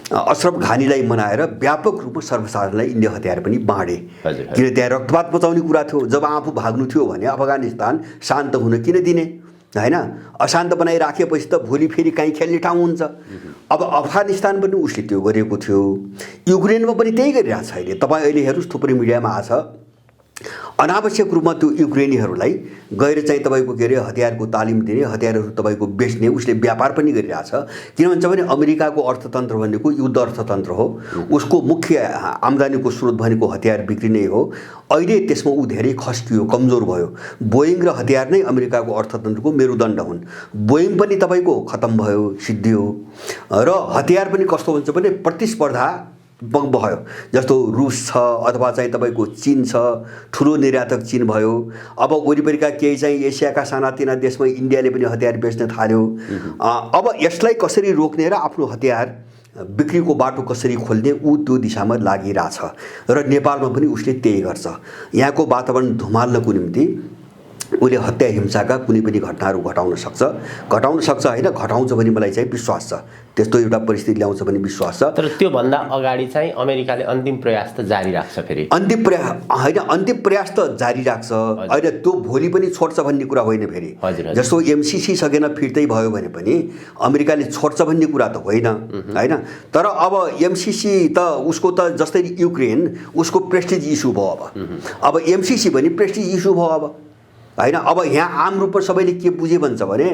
अशरफ घानीलाई मनाएर व्यापक रूपमा सर्वसाधारणलाई इन्डिया हतियार पनि बाँडे। किन त्यहाँ रक्तपात मचाउने कुरा थियो, जब आफू भाग्नु थियो भने अफगानिस्तान शान्त हुन किन दिने हैन। अशान्त बनाइराखेपछि त भोलि फेरि कहीँ खेल्ने ठाउँ हुन्छ। अब अफगानिस्तान पनि उसले त्यो गरेको थियो, युक्रेनमा पनि त्यही गरिरहेको छ। अहिले तपाईँ अहिले हेर्नुहोस् थुप्रै मिडियामा आछ, अनावश्यक रूपमा त्यो युक्रेनीहरूलाई गएर चाहिँ तपाईँको के अरे हतियारको तालिम दिने, हतियारहरू तपाईँको बेच्ने, उसले व्यापार पनि गरिरहेछ। किन भन्छ भने अमेरिकाको अर्थतन्त्र भनेको युद्ध अर्थतन्त्र हो, उसको मुख्य आम्दानीको स्रोत भनेको हतियार बिक्री नै हो। अहिले त्यसमा ऊ धेरै खस्कियो, कमजोर भयो। बोइङ र हतियार नै अमेरिकाको अर्थतन्त्रको मेरुदण्ड हुन्। बोइङ पनि तपाईँको खत्तम भयो, सिद्धियो, र हतियार पनि कस्तो हुन्छ भने प्रतिस्पर्धा भयो। जस्तो रुस छ अथवा चाहिँ तपाईँको चीन छ, ठुलो निर्यातक चीन भयो। अब वरिपरिका केही चाहिँ एसियाका सानातिना देशमा इन्डियाले पनि हतियार बेच्न थाल्यो। अब यसलाई कसरी रोक्ने र आफ्नो हतियार बिक्रीको बाटो कसरी खोल्ने ऊ त्यो दिशामा लागिरहेछ। र नेपालमा पनि उसले त्यही गर्छ। यहाँको वातावरण धुमाल्नको निम्ति उसले हत्या हिंसाका कुनै पनि घटनाहरू घटाउन सक्छ होइन, घटाउँछ भन्ने मलाई चाहिँ विश्वास छ। त्यस्तो एउटा परिस्थिति ल्याउँछ भन्ने विश्वास छ। तर त्योभन्दा अगाडि चाहिँ अमेरिकाले अन्तिम प्रयास त जारी राख्छ। फेरि अन्तिम प्रयास त जारी राख्छ होइन, त्यो भोलि पनि छोड्छ भन्ने कुरा होइन। फेरि जस्तो एमसिसी सकेन फिर्तै भयो भने पनि अमेरिकाले छोड्छ भन्ने कुरा त होइन होइन। तर अब एमसिसी त उसको त जस्तै युक्रेन उसको प्रेस्टिज इस्यु भयो। अब एमसिसी पनि प्रेस्टिज इस्यु भयो अब हैन। अब यहाँ आम रूपमा सबैले के बुझे भन्छ भने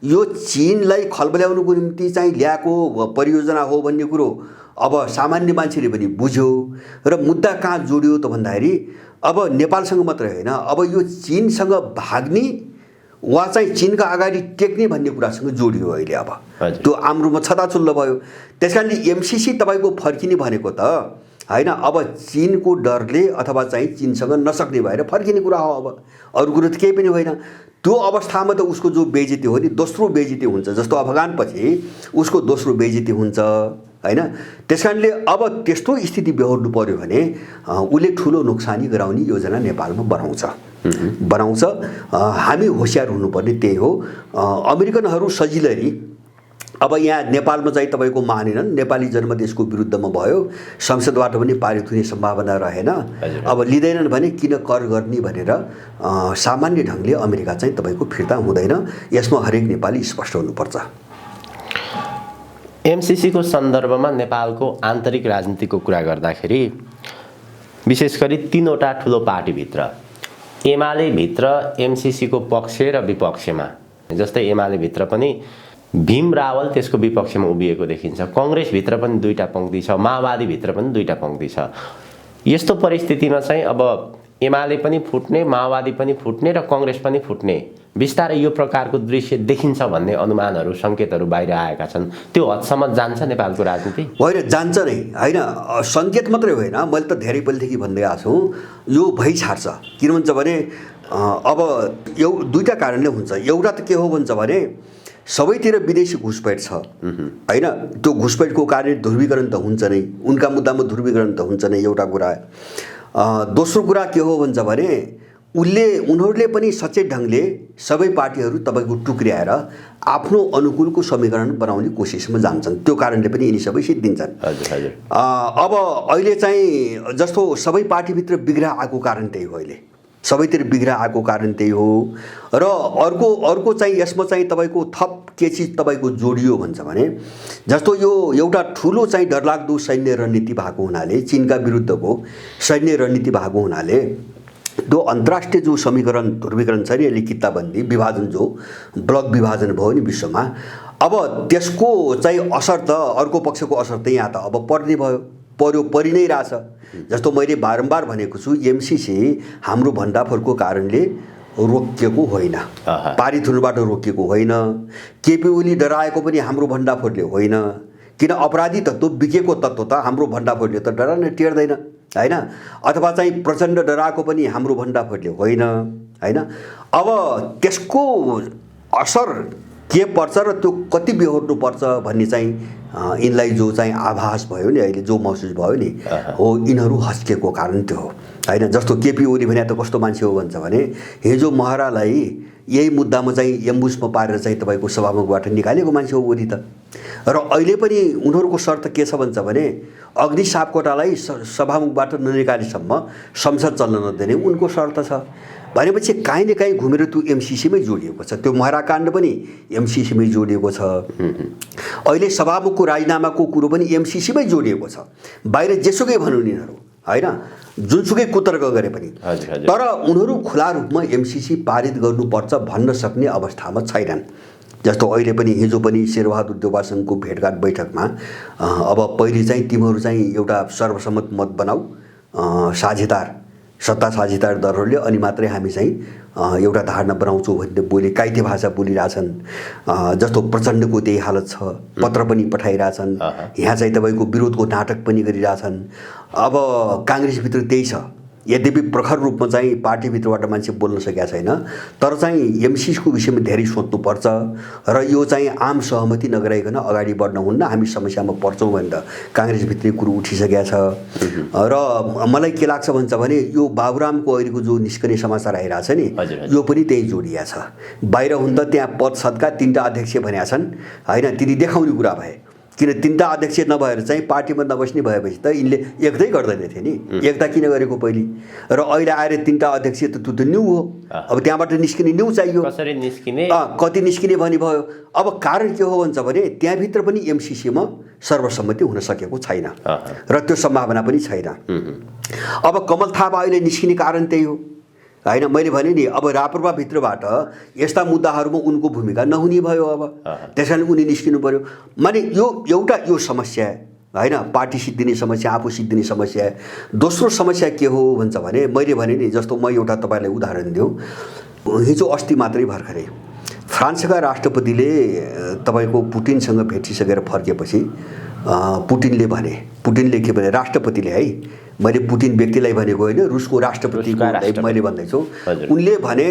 यो चीनलाई खलबल्याउनुको निम्ति चाहिँ ल्याएको परियोजना हो भन्ने कुरो अब सामान्य मान्छेले पनि बुझ्यो। र मुद्दा कहाँ जोडियो त भन्दाखेरि अब नेपालसँग मात्रै होइन, अब यो चीनसँग भाग्ने वा चाहिँ चीनका अगाडि टेक्ने भन्ने कुरासँग जोडियो अहिले। अब त्यो आम रूपमा छताछुल्लो भयो। त्यसकारणले एमसिसी तपाईँको फर्किने भनेको त हैन, अब चीनको डरले अथवा चाहिँ चीनसँग नसक्ने भएर फर्किने कुरा हो। अब अरू कुरो त केही पनि होइन। त्यो अवस्थामा त उसको जो बेइज्जती हो नि, दोस्रो बेइज्जती हुन्छ। जस्तो अफगानपछि उसको दोस्रो बेइज्जती हुन्छ हैन। त्यसकारणले अब त्यस्तो स्थिति बेहोर्नु पर्यो भने उसले ठुलो नोक्सानी गराउने योजना नेपालमा बनाउँछ। हामी होसियार हुनुपर्ने त्यही हो। अमेरिकनहरू सजिलै अब यहाँ नेपालमा चाहिँ तपाईँको मानेनन्, नेपाली जन्म देशको विरुद्धमा भयो, संसदबाट पनि पारित हुने सम्भावना रहेन, अब लिँदैनन् भने किन कर गर्ने भनेर सामान्य ढङ्गले अमेरिका चाहिँ तपाईँको फिर्ता हुँदैन। यसमा हरेक नेपाली स्पष्ट हुनुपर्छ। एमसिसीको सन्दर्भमा नेपालको आन्तरिक राजनीतिको कुरा गर्दाखेरि विशेष गरी 3वटा ठुलो पार्टीभित्र एमाले भित्र एमसिसीको पक्ष र विपक्षमा, जस्तै एमाले भित्र पनि भीम रावल त्यसको विपक्षमा उभिएको देखिन्छ, कङ्ग्रेसभित्र पनि 2टा पङ्क्ति छ, माओवादीभित्र पनि 2टा पङ्क्ति छ। यस्तो परिस्थितिमा चाहिँ अब एमाले पनि फुट्ने, माओवादी पनि फुट्ने र कङ्ग्रेस पनि फुट्ने बिस्तारै यो प्रकारको दृश्य देखिन्छ भन्ने अनुमानहरू, सङ्केतहरू बाहिर आएका छन्। त्यो हदसम्म जान्छ नेपालको राजनीति? होइन, जान्छ नै होइन, सङ्केत मात्रै होइन, मैले त धेरै पहिलेदेखि भन्दै आएको छु, यो भइछाड्छ। किन भन्छ भने अब 2टा कारणले हुन्छ। एउटा त के हो भन्छ भने सबैतिर विदेशी घुसपैठ छ होइन, त्यो घुसपैठको कारण ध्रुवीकरण त हुन्छ नै, उनका मुद्दामा ध्रुवीकरण त हुन्छ नै, एउटा कुरा। दोस्रो कुरा के हो भन्छ भने उनीहरूले पनि सचेत ढङ्गले सबै पार्टीहरू तपाईँको टुक्र्याएर आफ्नो अनुकूलको समीकरण बनाउने कोसिसमा जान्छन्, त्यो कारणले पनि यिनी सबै सिद्धिन्छन्। अब अहिले चाहिँ जस्तो सबै पार्टीभित्र बिग्रा आएको कारण त्यही हो, अहिले सबैतिर बिग्रा आएको कारण त्यही हो। र अर्को चाहिँ यसमा चाहिँ तपाईँको थप के चिज तपाईँको जोडियो भन्छ भने जस्तो यो एउटा ठुलो चाहिँ डरलाग्दो सैन्य रणनीति भएको हुनाले, चीनका विरुद्धको सैन्य रणनीति भएको हुनाले त्यो अन्तर्राष्ट्रिय जो समीकरण ध्रुवीकरण छ नि, यसले किताबन्दी विभाजन, जो ब्लक विभाजन भयो नि विश्वमा, अब त्यसको चाहिँ असर त अर्को पक्षको असर त यहाँ त अब पर्ने भयो, परि नै रहेछ। जस्तो मैले बारम्बार भनेको छु, एमसिसी हाम्रो भण्डाफोरको कारणले रोकिएको होइन, पारित हुनुबाट रोकिएको होइन। केपी ओली डराएको पनि हाम्रो भण्डाफोरले होइन, किन अपराधी तत्त्व बिकेको तत्त्व त हाम्रो भण्डाफोरले त डराउन टेर्दैन होइन, अथवा चाहिँ प्रचण्ड डराएको पनि हाम्रो भण्डाफोरले होइन होइन। अब त्यसको असर के पर्छ र त्यो कति बेहोर्नु पर्छ भन्ने चाहिँ यिनलाई जो चाहिँ आभास भयो नि, अहिले जो महसुस भयो नि, हो यिनीहरू हस्केको कारण त्यो हो होइन। जस्तो केपी ओली भने त कस्तो मान्छे हो भन्छ भने हिजो महरालाई यही मुद्दामा चाहिँ एम्बुसमा पारेर चाहिँ तपाईँको सभामुखबाट निकालेको मान्छे हो ओली त। र अहिले पनि उनीहरूको शर्त के छ भन्छ भने अग्नि सापकोटालाई सभामुखबाट ननिकालेसम्म संसद चल्न नदिने उनको शर्त छ। भनेपछि काहीँ न काहीँ घुमेर त्यो एमसिसीमै जोडिएको छ, त्यो महरा काण्ड पनि एमसिसीमै जोडिएको छ। अहिले सभामुखको राजीनामाको कुरो पनि एमसिसीमै जोडिएको छ। बाहिर जेसुकै भनौँ यिनीहरू होइन, जुनसुकै कुतर्क गरे पनि, तर उनीहरू खुला रूपमा एमसिसी पारित गर्नुपर्छ भन्न सक्ने अवस्थामा छैनन्। जस्तो अहिले पनि हिजो पनि शेरबहादुर देउवा सङ्घको भेटघाट बैठकमा अब पहिले चाहिँ तिमीहरू चाहिँ एउटा सर्वसम्मत मत बनाऊ, सत्ता साझेदार दलहरूले, अनि मात्रै हामी चाहिँ एउटा धारणा बनाउँछौँ भन्ने बोले काइते भाषा बोलिरहेछन्। जस्तो प्रचण्डको त्यही हालत छ, पत्र पनि पठाइरहेछन्, यहाँ चाहिँ तपाईँको विरोधको नाटक पनि गरिरहेछन्। अब काङ्ग्रेसभित्र त्यही छ, यद्यपि प्रखर रूपमा चाहिँ पार्टीभित्रबाट मान्छे बोल्न सकेका छैन, तर चाहिँ एमसिसीको विषयमा धेरै सोच्नुपर्छ र यो चाहिँ आम सहमति नगराइकन अगाडि बढ्न हुन्न, हामी समस्यामा पर्छौँ भनेर काङ्ग्रेसभित्रै कुरो उठिसकेका छ। र मलाई के लाग्छ भन्छ भने यो बाबुरामको अहिलेको जो निस्कने समाचार आइरहेछ नि, यो पनि त्यही जोडिया छ। बाहिर हुन त त्यहाँ पद सदका 3टा अध्यक्ष भनेका छन् होइन, तिनी देखाउने कुरा भए, किन 3टा अध्यक्ष नभएर चाहिँ पार्टीमा नबस्ने भएपछि त यिनले एकदै गर्दैन थिए नि, एकता किन गरेको पहिले, र अहिले आएर 3टा अध्यक्ष त त्यो त न्यू हो। अब त्यहाँबाट निस्किने न्यू चाहियो, कसरी निस्किने, कति निस्किने भन्ने भयो। अब कारण के हो भन्छ भने त्यहाँभित्र पनि एमसिसीमा सर्वसम्मति हुन सकेको छैन र त्यो सम्भावना पनि छैन। अब कमल थापा अहिले निस्किने कारण त्यही हो होइन। मैले भने नि, अब राप्रपाभित्रबाट यस्ता मुद्दाहरूमा उनको भूमिका नहुने भयो, अब त्यस कारण उनी निस्किनु पर्यो। माने यो एउटा यो समस्या होइन, पार्टी सिद्धिने समस्या, आफू सिद्धिने समस्या। दोस्रो समस्या के हो भन्छ भने मैले भने नि, जस्तो म एउटा तपाईँलाई उदाहरण दिउँ, हिजो अस्ति मात्रै भर्खरै फ्रान्सका राष्ट्रपतिले तपाईँको पुटिनसँग भेटिसकेर फर्केपछि पुटिनले के भने, राष्ट्रपतिले है, मैले पुटिन व्यक्तिलाई भनेको होइन, रुसको राष्ट्रपति मैले भन्दैछु, उनले भने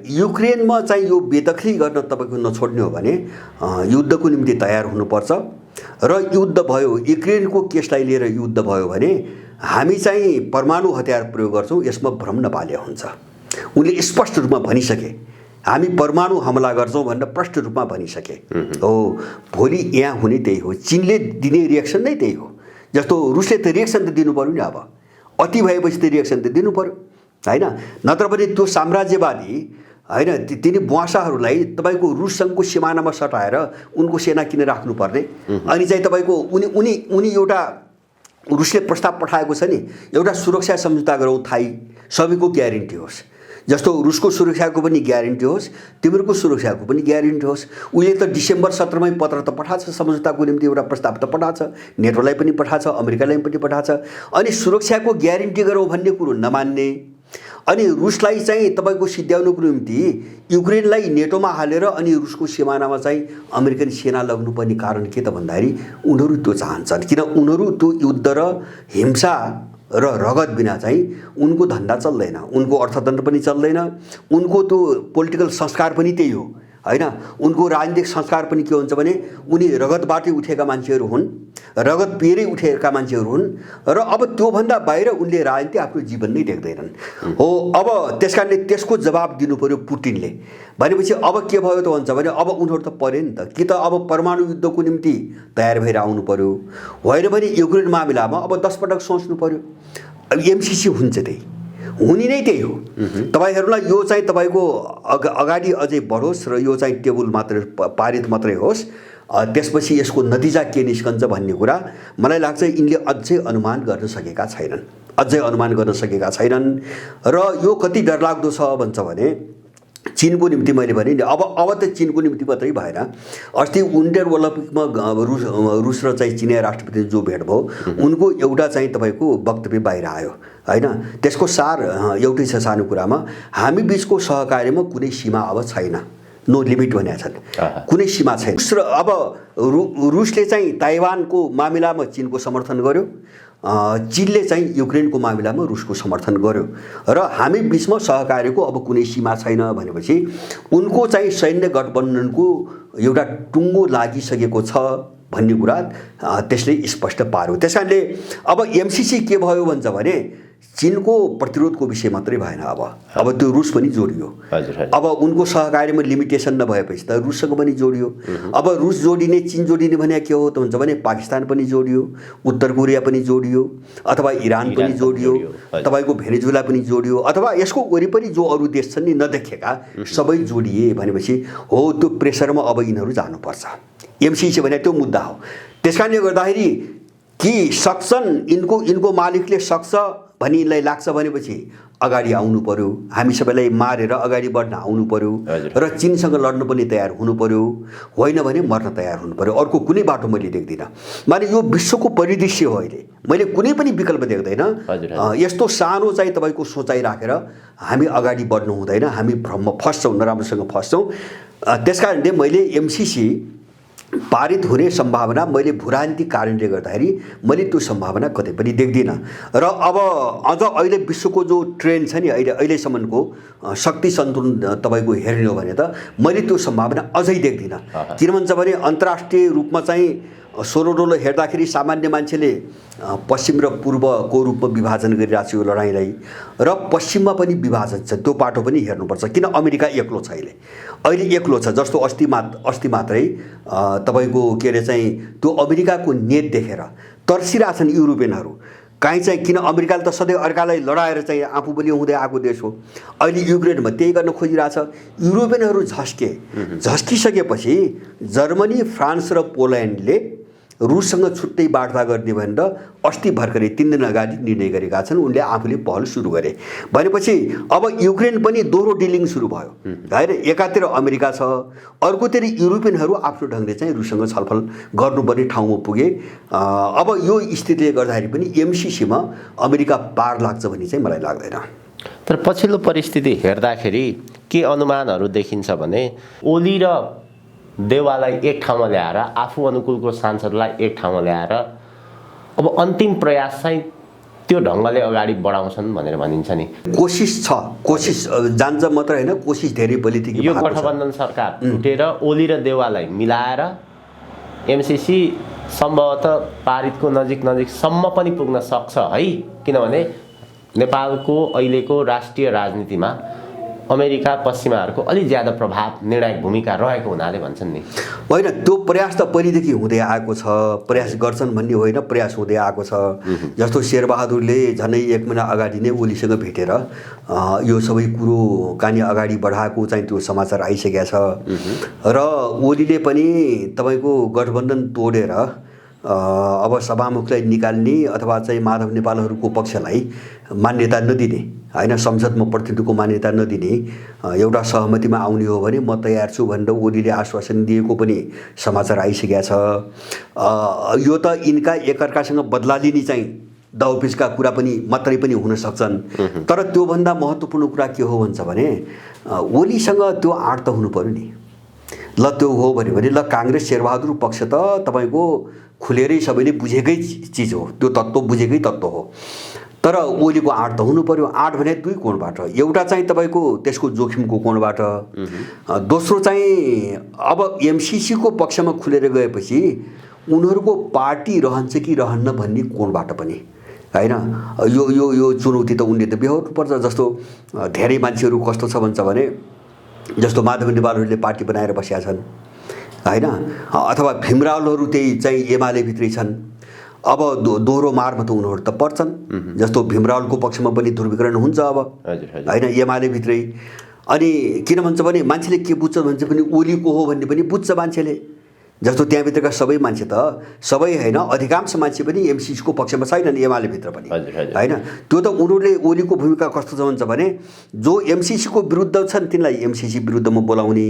युक्रेनमा चाहिँ यो बेदखली गर्न तपाईँको नछोड्ने हो भने युद्धको निम्ति तयार हुनुपर्छ, र युद्ध भयो, युक्रेनको केसलाई लिएर युद्ध भयो भने हामी चाहिँ परमाणु हतियार प्रयोग गर्छौँ, यसमा भ्रम नपाले हुन्छ। उनले स्पष्ट रूपमा भनिसके हामी परमाणु हमला गर्छौँ भनेर प्रष्ट रूपमा भनिसके हो। भोलि यहाँ हुने त्यही हो, चीनले दिने रिएक्सन नै त्यही हो। जस्तो रुसले त रिएक्सन त दिनु पऱ्यो नि, अब अति भएपछि त रिएक्सन त दिनु पऱ्यो होइन। नत्र भने त्यो साम्राज्यवादी होइन तिनी बुवासाहरूलाई तपाईँको रुससँगको सिमानामा सटाएर उनको सेना किन राख्नुपर्ने? अनि चाहिँ तपाईँको उनी एउटा रुसले प्रस्ताव पठाएको छ नि, एउटा सुरक्षा सम्झौता गरौँ थाई, सबैको ग्यारेन्टी होस्। जस्तो रुसको सुरक्षाको पनि ग्यारेन्टी होस्, तिमीहरूको सुरक्षाको पनि ग्यारेन्टी होस्। उसले त डिसेम्बर 17 मै पत्र त पठाएको छ, सम्झौताको निम्ति एउटा प्रस्ताव त पठाएको छ, नेटोलाई पनि पठाएको छ, अमेरिकालाई पनि पठाएको छ। अनि सुरक्षाको ग्यारेन्टी गरौँ भन्ने कुरो नमान्ने, अनि रुसलाई चाहिँ तपाईँको सिद्ध्याउनुको निम्ति युक्रेनलाई नेटोमा हालेर अनि रुसको सिमानामा चाहिँ अमेरिकन सेना लग्नुपर्ने कारण के त भन्दाखेरि उनीहरू त्यो चाहन्छन्। किन उनीहरू त्यो युद्ध र हिंसा र रगत बिना चाहिँ उनको धन्दा चल्दैन, उनको अर्थतन्त्र पनि चल्दैन, उनको त्यो पोलिटिकल संस्कार पनि त्यही हो होइन। उनको राजनीतिक संस्कार पनि के हुन्छ भने उनी रगतबाटै उठेका मान्छेहरू हुन्, रगत पिएरै उठेका मान्छेहरू हुन् र अब त्योभन्दा बाहिर उनले राजनीति आफ्नो जीवन नै देख्दैनन् हो। अब त्यस कारणले त्यसको जवाब दिनु पर्यो पुटिनले। भनेपछि अब के भयो त भन्छ भने अब उनीहरू त परे नि त, कि त अब परमाणु युद्धको निम्ति तयार भएर आउनु पर्यो, होइन भने युक्रेन मामिलामा अब 10 पटक सोच्नु पर्यो। अब एमसिसी हुन्छ त्यही, हुने नै त्यही हो। तपाईँहरूलाई यो चाहिँ तपाईँको अगाडि अझै बढोस् र यो चाहिँ टेबल मात्रै पारित मात्रै होस्, त्यसपछि यसको नतिजा के निस्कन्छ भन्ने कुरा मलाई लाग्छ यिनले अझै अनुमान गर्न सकेका छैनन्, अझै अनुमान गर्न सकेका छैनन्। र यो कति डरलाग्दो छ भन्छ भने चीनको निम्ति मैले भने नि अब त चीनको निम्ति मात्रै भएन, अस्ति विन्टर ओलम्पिकमा रुस र चाहिँ चिनिया राष्ट्रपति जो भेट भयो उनको एउटा चाहिँ तपाईँको वक्तव्य बाहिर आयो होइन। त्यसको सार एउटै छ सानो कुरामा, हामी बिचको सहकार्यमा कुनै सीमा अब छैन, नो लिमिट भनेका छन्, कुनै सीमा छैन। अब रुसले चाहिँ ताइवानको मामिलामा चीनको समर्थन गर्यो, चीनले चाहिँ युक्रेनको मामिलामा रुसको समर्थन गर्यो र हामी बिचमा सहकार्यको अब कुनै सीमा छैन भनेपछि उनको चाहिँ सैन्य गठबन्धनको एउटा टुङ्गो लागिसकेको छ भन्ने कुरा त्यसले स्पष्ट पार्यो। त्यसकारणले अब एमसिसी के भयो भन्छ भने चीनको प्रतिरोधको विषय मात्रै भएन, अब त्यो रुस पनि जोडियो। अब उनको सहकार्यमा लिमिटेसन नभएपछि त रुससँग पनि जोडियो। अब रुस जोडिने चीन जोडिने भने के हो त भन्छ भने पाकिस्तान पनि जोडियो, उत्तर कोरिया पनि जोडियो, अथवा इरान पनि जोडियो, तपाईँको भेनेजुला पनि जोडियो, अथवा यसको वरिपरि जो अरू देश छन् नि नदेखेका सबै जोडिए भनेपछि हो त्यो प्रेसरमा अब यिनीहरू जानुपर्छ। एमसिसी भने त्यो मुद्दा हो। त्यसकारणले गर्दाखेरि कि सक्छन् इनको मालिकले सक्छ भनी यिनलाई लाग्छ भनेपछि अगाडि आउनु पर्यो, हामी सबैलाई मारेर अगाडि बढ्न आउनु पर्यो र चीनसँग लड्न पनि तयार हुनु पर्यो, होइन भने मर्न तयार हुनु पर्यो। अर्को कुनै बाटो मैले देख्दिनँ। माने यो विश्वको परिदृश्य हो, अहिले मैले कुनै पनि विकल्प देख्दैन। यस्तो सानो चाहिँ तपाईँको सोचाइ राखेर हामी अगाडि बढ्नु हुँदैन, हामी भ्रममा फस्छौँ, नराम्रोसँग फस्छौँ। त्यसकारणले मैले एमसिसी पारित हुने सम्भावना मैले भूराजनीतिक कारणले गर्दाखेरि मैले त्यो सम्भावना कतै पनि देख्दिनँ। र अब अझ अहिले विश्वको जो ट्रेन्ड छ नि अहिलेसम्मको शक्ति सन्तुलन तपाईँको हेर्ने हो भने त मैले त्यो सम्भावना अझै देख्दिनँ। किन भन्छ भने अन्तर्राष्ट्रिय रूपमा चाहिँ सोरोडोलो हेर्दाखेरि सामान्य मान्छेले पश्चिम र पूर्वको रूपमा विभाजन गरिरहेको छ यो लडाइँलाई, र पश्चिममा पनि विभाजन छ, त्यो पाटो पनि हेर्नुपर्छ। किन अमेरिका एक्लो छ, अहिले एक्लो छ। जस्तो अस्ति मात्रै तपाईँको के अरे चाहिँ त्यो अमेरिकाको नेट देखेर तर्सिरहेछन् युरोपियनहरू। काहीँ चाहिँ किन अमेरिकाले त सधैँ अर्कालाई लडाएर चाहिँ आफू बलियो हुँदै आएको देश हो, अहिले युक्रेनमा त्यही गर्न खोजिरहेछ। युरोपियनहरू झस्किसकेपछि जर्मनी, फ्रान्स र पोल्यान्डले रुससँग छुट्टै बाटवा गर्ने भनेर अस्ति भर्खरै 3 दिन अगाडि निर्णय गरेका छन्। उनले आफूले पहल सुरु गरे भनेपछि अब युक्रेन पनि दोहोरो डिलिङ सुरु भयो होइन। एकातिर अमेरिका छ, अर्कोतिर युरोपियनहरू आफ्नो ढङ्गले चाहिँ रुससँग छलफल गर्नुपर्ने ठाउँमा पुगे। अब यो स्थितिले गर्दाखेरि पनि एमसिसीमा अमेरिका पार लाग्छ भन्ने चाहिँ मलाई लाग्दैन। तर पछिल्लो परिस्थिति हेर्दाखेरि के अनुमानहरू देखिन्छ भने ओली र देवालाई एक ठाउँमा ल्याएर आफू अनुकूलको सांसदलाई एक ठाउँमा ल्याएर अब अन्तिम प्रयास चाहिँ त्यो ढङ्गले अगाडि बढाउँछन् भनेर भनिन्छ नि। कोसिस छ, कोसिस जान्छ मात्र होइन, कोसिस धेरै बलिथिकी यो गठबन्धन सरकार टुटेर ओली र देवालाई मिलाएर एमसिसी सम्भवतः पारितको नजिकसम्म पनि पुग्न सक्छ है। किनभने नेपालको अहिलेको राष्ट्रिय राजनीतिमा अमेरिका पश्चिमाहरूको अलि ज्यादा प्रभाव निर्णायक भूमिका रहेको हुनाले भन्छन् नि। होइन, त्यो प्रयास त पहिलेदेखि हुँदै आएको छ। प्रयास गर्छन् भन्ने होइन, प्रयास हुँदै आएको छ। जस्तो शेरबहादुरले झन्डै 1 महिना अगाडि नै ओलीसँग भेटेर यो सबै कुरो कहानी अगाडि बढाएको चाहिँ त्यो समाचार आइसकेको छ। र ओलीले पनि तपाईँको गठबन्धन तोडेर अब सभामुखलाई निकाल्ने अथवा चाहिँ माधव नेपालहरूको पक्षलाई मान्यता नदिने, होइन, संसदमा प्रतिनिधित्वको मान्यता नदिने, एउटा सहमतिमा आउने हो भने म तयार छु भनेर ओलीले आश्वासन दिएको पनि समाचार आइसकेको छ। यो त यिनका एकअर्कासँग बदला लिने चाहिँ दाउपेचका कुरा पनि मात्रै पनि हुन सक्छन्। तर त्योभन्दा महत्त्वपूर्ण कुरा के हो भन्छ भने ओलीसँग त्यो आँट त हुनु पर्यो नि। ल त्यो हो भने ल काङ्ग्रेस शेरबहादुर पक्ष त तपाईँको खुलेरै सबैले बुझेकै चिज हो, त्यो तत्त्व बुझेकै तत्त्व हो। तर ओलीको आँट त हुनु पर्यो। आँट भने दुई कोणबाट, एउटा चाहिँ तपाईँको त्यसको जोखिमको कोणबाट, दोस्रो चाहिँ अब एमसिसीको पक्षमा खुलेर गएपछि उनीहरूको पार्टी रहन्छ कि रहन्न भन्ने कोणबाट पनि, होइन। यो यो यो चुनौती त उनले त बेहोर्नुपर्छ। जस्तो धेरै मान्छेहरू कस्तो छ भन्छ भने जस्तो माधव नेपालहरूले पार्टी बनाएर बसेका छन्, होइन, अथवा भीमरावहरू त्यही चाहिँ एमाले भित्रै छन्। अब दोहोरो मारमा त उनीहरू त पर्छन्। जस्तो भीमरावको पक्षमा पनि ध्रुवीकरण हुन्छ अब, होइन, एमाले भित्रै। अनि किन भन्छ भने मान्छेले के बुझ्छ भन्छ भने ओलीको हो भन्ने पनि बुझ्छ मान्छेले। जस्तो त्यहाँभित्रका सबै मान्छे त सबै होइन, अधिकांश मान्छे पनि एमसिसीको पक्षमा छैनन्, एमाले भित्र पनि, होइन। त्यो त उनीहरूले ओलीको भूमिका कस्तो छ भन्छ भने जो एमसिसीको विरुद्ध छन् तिनलाई एमसिसी विरुद्धमा बोलाउने,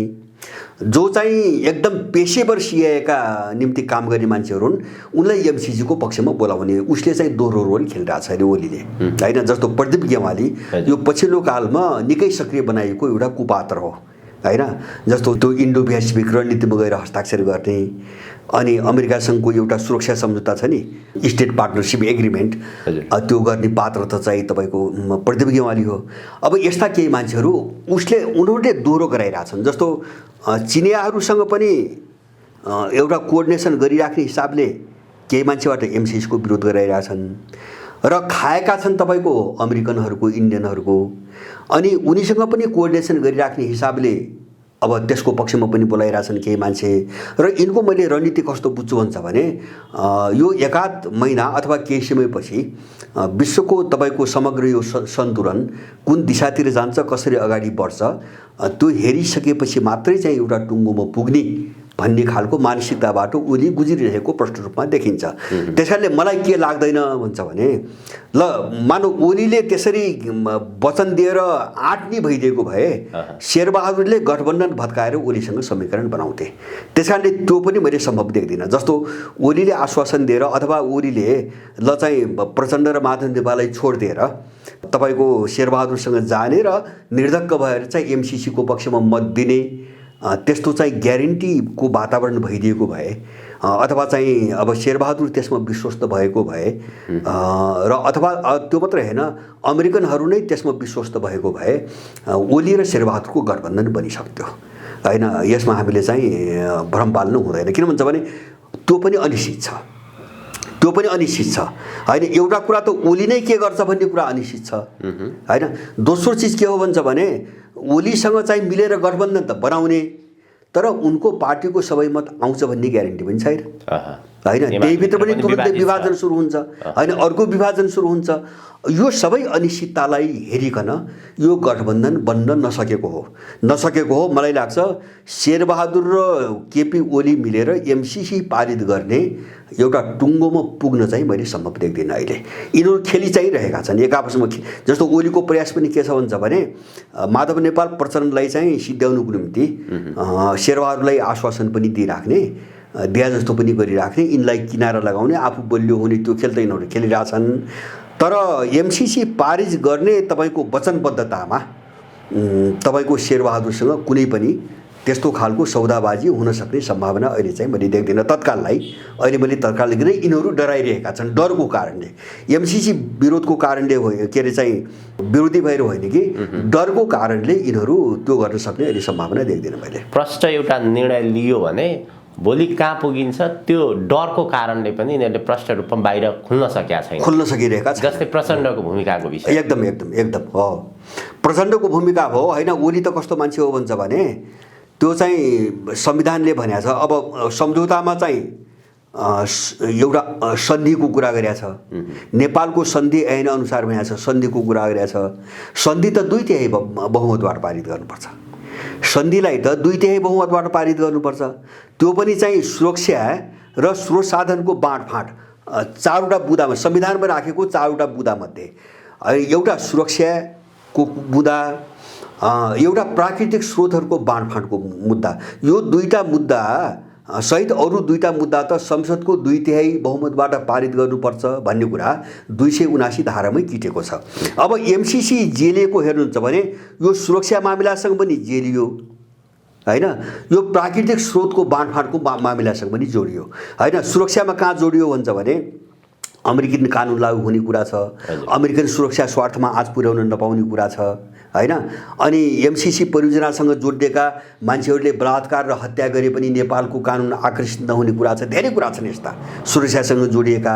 जो चाहिँ एकदम पेशेवर सिआइएका निम्ति काम गर्ने मान्छेहरू हुन् उनलाई एमसिसीको पक्षमा बोलाउने। उसले चाहिँ दोहोरो रोल खेलिरहेको छ अहिले ओलीले, होइन। जस्तो प्रदीप गेवाली यो पछिल्लो कालमा निकै सक्रिय बनाइएको एउटा कुपात्र हो, होइन। जस्तो त्यो इन्डो पेसिफिक रणनीतिमा गएर हस्ताक्षर गर्ने, अनि अमेरिकासँगको एउटा सुरक्षा सम्झौता छ नि, स्टेट पार्टनरसिप एग्रिमेन्ट, त्यो गर्ने पात्र त चाहिँ तपाईँको प्रदीप गेवाली हो। अब यस्ता केही मान्छेहरू उनीहरूले दोहोरो गराइरहेछन्। जस्तो चिनियाहरूसँग पनि एउटा कोअर्डिनेसन गरिराख्ने हिसाबले केही मान्छेबाट एमसिसीको विरोध गरिरहेछन् र खाएका छन् तपाईँको अमेरिकनहरूको, इन्डियनहरूको। अनि उनीसँग पनि कोअर्डिनेसन गरिराख्ने हिसाबले अब त्यसको पक्षमा पनि बोलाइरहेछन् केही मान्छे। र यिनको मैले रणनीति कस्तो बुझ्छु भन्छ भने यो एकाध महिना अथवा केही समयपछि विश्वको तपाईँको समग्र यो सन्तुलन कुन दिशातिर जान्छ, कसरी अगाडि बढ्छ, त्यो हेरिसकेपछि मात्रै चाहिँ एउटा टुङ्गोमा पुग्ने भन्ने खालको मानसिकताबाट ओली गुज्रिरहेको प्रष्ट रूपमा देखिन्छ। त्यसैले मलाई के लाग्दैन भन्छ भने ल मानौ ओलीले त्यसरी वचन दिएर आँट्ने भइदिएको भए शेरबहादुरले गठबन्धन भत्काएर ओलीसँग समीकरण बनाउँथे। त्यसकारणले त्यो पनि मैले सम्भव देख्दिनँ। जस्तो ओलीले आश्वासन दिएर अथवा ओलीले ल चाहिँ प्रचण्ड र माधव नेपाललाई छोडिदिएर तपाईँको शेरबहादुरसँग जाने र निर्धक्क भएर चाहिँ एमसिसीको पक्षमा मत दिने, त्यस्तो चाहिँ ग्यारेन्टीको वातावरण भइदिएको भए, अथवा चाहिँ अब शेरबहादुर त्यसमा विश्वस्त भएको भए, र अथवा त्यो मात्रै होइन अमेरिकनहरू नै त्यसमा विश्वस्त भएको भए ओली र शेरबहादुरको गठबन्धन बनिसक्थ्यो, होइन। यसमा हामीले चाहिँ भ्रम पाल्नु हुँदैन। किन भन्छ भने त्यो पनि अनिश्चित छ, त्यो पनि अनिश्चित छ, होइन। एउटा कुरा त ओली नै के गर्छ भन्ने कुरा अनिश्चित छ, होइन। दोस्रो चिज के हो भन्छ भने ओलीसँग चाहिँ मिलेर गठबन्धन त बनाउने, तर उनको पार्टीको सबै मत आउँछ भन्ने ग्यारेन्टी पनि छैन, होइन। त्यहीभित्र पनि तुरुन्तै विभाजन सुरु हुन्छ, होइन, अर्को विभाजन सुरु हुन्छ। यो सबै अनिश्चिततालाई हेरिकन यो गठबन्धन बन्न नसकेको हो। मलाई लाग्छ शेरबहादुर र केपी ओली मिलेर एमसिसी पारित गर्ने एउटा टुङ्गोमा पुग्न चाहिँ मैले सम्भव देख्दिनँ। अहिले यिनीहरू खेली चाहिँ रहेका छन् एक आपसमा। जस्तो ओलीको प्रयास पनि के छ भन्छ भने माधव नेपाल प्रचण्डलाई चाहिँ सिद्ध्याउनुको निम्ति शेरबहादुरलाई आश्वासन पनि दिइराख्ने, दिया जस्तो पनि गरिराख्ने, यिनलाई किनारा लगाउने, आफू बलियो हुने त्यो खेल त यिनीहरू खेलिरहेछन्। तर एमसिसी पारित गर्ने तपाईँको वचनबद्धतामा तपाईँको शेरबहादुरसँग कुनै पनि त्यस्तो खालको सौदाबाजी हुन सक्ने सम्भावना अहिले चाहिँ मैले देख्दिनँ तत्काललाई। अहिले मैले तत्काल देख्दिनँ। यिनीहरू डराइरहेका छन् डरको कारणले, एमसिसी विरोधको कारणले हो, के अरे चाहिँ विरोधी भएर होइन कि डरको कारणले यिनीहरू त्यो गर्न सक्ने अहिले सम्भावना देख्दिनँ मैले। प्रष्ट एउटा निर्णय लियो भने भोलि कहाँ पुगिन्छ त्यो डरको कारणले पनि यिनीहरूले प्रष्ट रूपमा बाहिर खुल्न सकिरहेका छन्। जस्तै प्रचण्डको भूमिकाको विषय एकदम हो। प्रचण्डको भूमिका हो होइन। ओली त कस्तो मान्छे हो भन्छ भने त्यो चाहिँ संविधानले भनेको छ। अब सम्झौतामा चाहिँ एउटा सन्धिको कुरा गरेको छ। नेपालको सन्धि ऐन अनुसार भनेको छ, सन्धिको कुरा गरेको छ। सन्धि त 2/3 बहुमतबाट पारित गर्नुपर्छ। सन्धिलाई त 2/3 बहुमतबाट पारित गर्नुपर्छ। त्यो पनि चाहिँ सुरक्षा र स्रोत साधनको बाँडफाँड 4वटा बुँदामा संविधानमा राखेको 4वटा बुँदामध्ये एउटा सुरक्षाको बुँदा, एउटा प्राकृतिक स्रोतहरूको बाँडफाँडको मुद्दा, यो 2टा मुद्दा सहित अरू 2टा मुद्दा त संसदको 2/3 बहुमतबाट पारित गर्नुपर्छ भन्ने कुरा 279 धारामै किटेको छ। अब एमसीसी जेलिएको हेर्नुहुन्छ भने यो सुरक्षा मामिलासँग पनि जेलियो होइन, यो प्राकृतिक स्रोतको बाँडफाँडको मामिलासँग पनि जोडियो होइन। सुरक्षामा कहाँ जोडियो भन्छ भने अमेरिकन कानुन लागू हुने कुरा छ, अमेरिकन सुरक्षा स्वार्थमा आँच पुर्याउन नपाउने कुरा छ होइन। अनि एमसीसी परियोजनासँग जोडिएका मान्छेहरूले बलात्कार र हत्या गरे पनि नेपालको कानुन आकर्षित नहुने कुरा छ। धेरै कुरा छन् यस्ता सुरक्षासँग जोडिएका।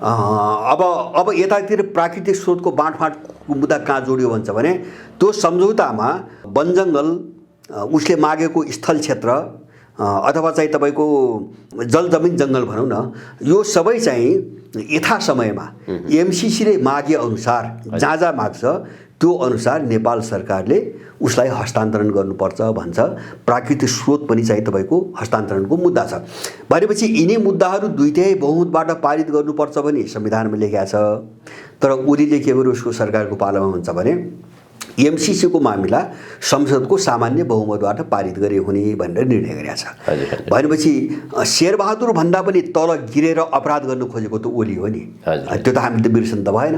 अब यतातिर प्राकृतिक स्रोतको बाँडफाँडको मुद्दा कहाँ जोडियो भन्छ भने त्यो सम्झौतामा वन जङ्गल, उसले मागेको स्थल क्षेत्र अथवा चाहिँ तपाईँको जल जमिन जङ्गल भनौँ न, यो सबै चाहिँ यथा समयमा एमसीसीले मागे अनुसार जहाँ जहाँ माग्छ त्यो अनुसार नेपाल सरकारले उसलाई हस्तान्तरण गर्नुपर्छ भन्छ। प्राकृतिक स्रोत पनि चाहिँ तपाईँको हस्तान्तरणको मुद्दा छ भनेपछि यिनी मुद्दाहरू 2/3 बहुमतबाट पारित गर्नुपर्छ भने संविधानमा लेखेको छ। तर ओलीले के गर्यो उसको सरकारको पालामा भन्छ भने एमसीसीको मामिला संसदको सामान्य बहुमतबाट पारित गरे हुने भनेर निर्णय गरेको छ। भनेपछि शेरबहादुर भन्दा पनि तल गिरेर अपराध गर्नु खोजेको त ओली हो नि। त्यो त हामी त बिर्सन त भएन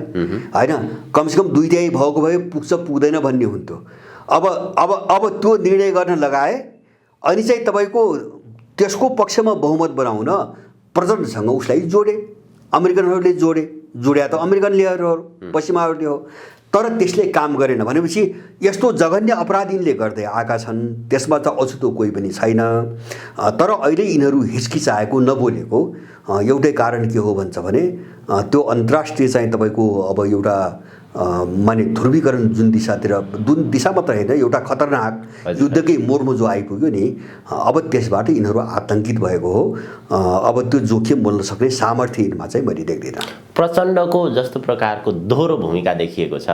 होइन। कमसेकम 2/3 भएको भए पुग्छ पुग्दैन भन्ने हुन्थ्यो। अब त्यो निर्णय गर्न लगाए अनि चाहिँ तपाईँको त्यसको पक्षमा बहुमत बनाउन प्रचण्डसँग उसलाई जोडे, अमेरिकनहरूले जोड्या त अमेरिकनले हो, पश्चिमाहरूले हो। तर त्यसले काम गरेन भनेपछि यस्तो जघन्य अपराध यिनले गर्दै आएका छन्। त्यसमा त अछुतो कोही पनि छैन। तर अहिले यिनीहरू हिचकिचाएको नबोलेको एउटै कारण के हो भन्छ भने त्यो अन्तर्राष्ट्रिय चाहिँ तपाईँको अब एउटा माने ध्रुवीकरण जुन दिशा मात्र होइन, एउटा खतरनाक युद्धकै मोडमा जो आइपुग्यो नि, अब त्यसबाट यिनीहरू आतंकित भएको हो। अब त्यो जोखिम बोल्न सक्ने सामर्थ्य यिनमा चाहिँ मैले देख्दिनँ। प्रचण्डको जस्तो प्रकारको दोहोरो भूमिका देखिएको छ,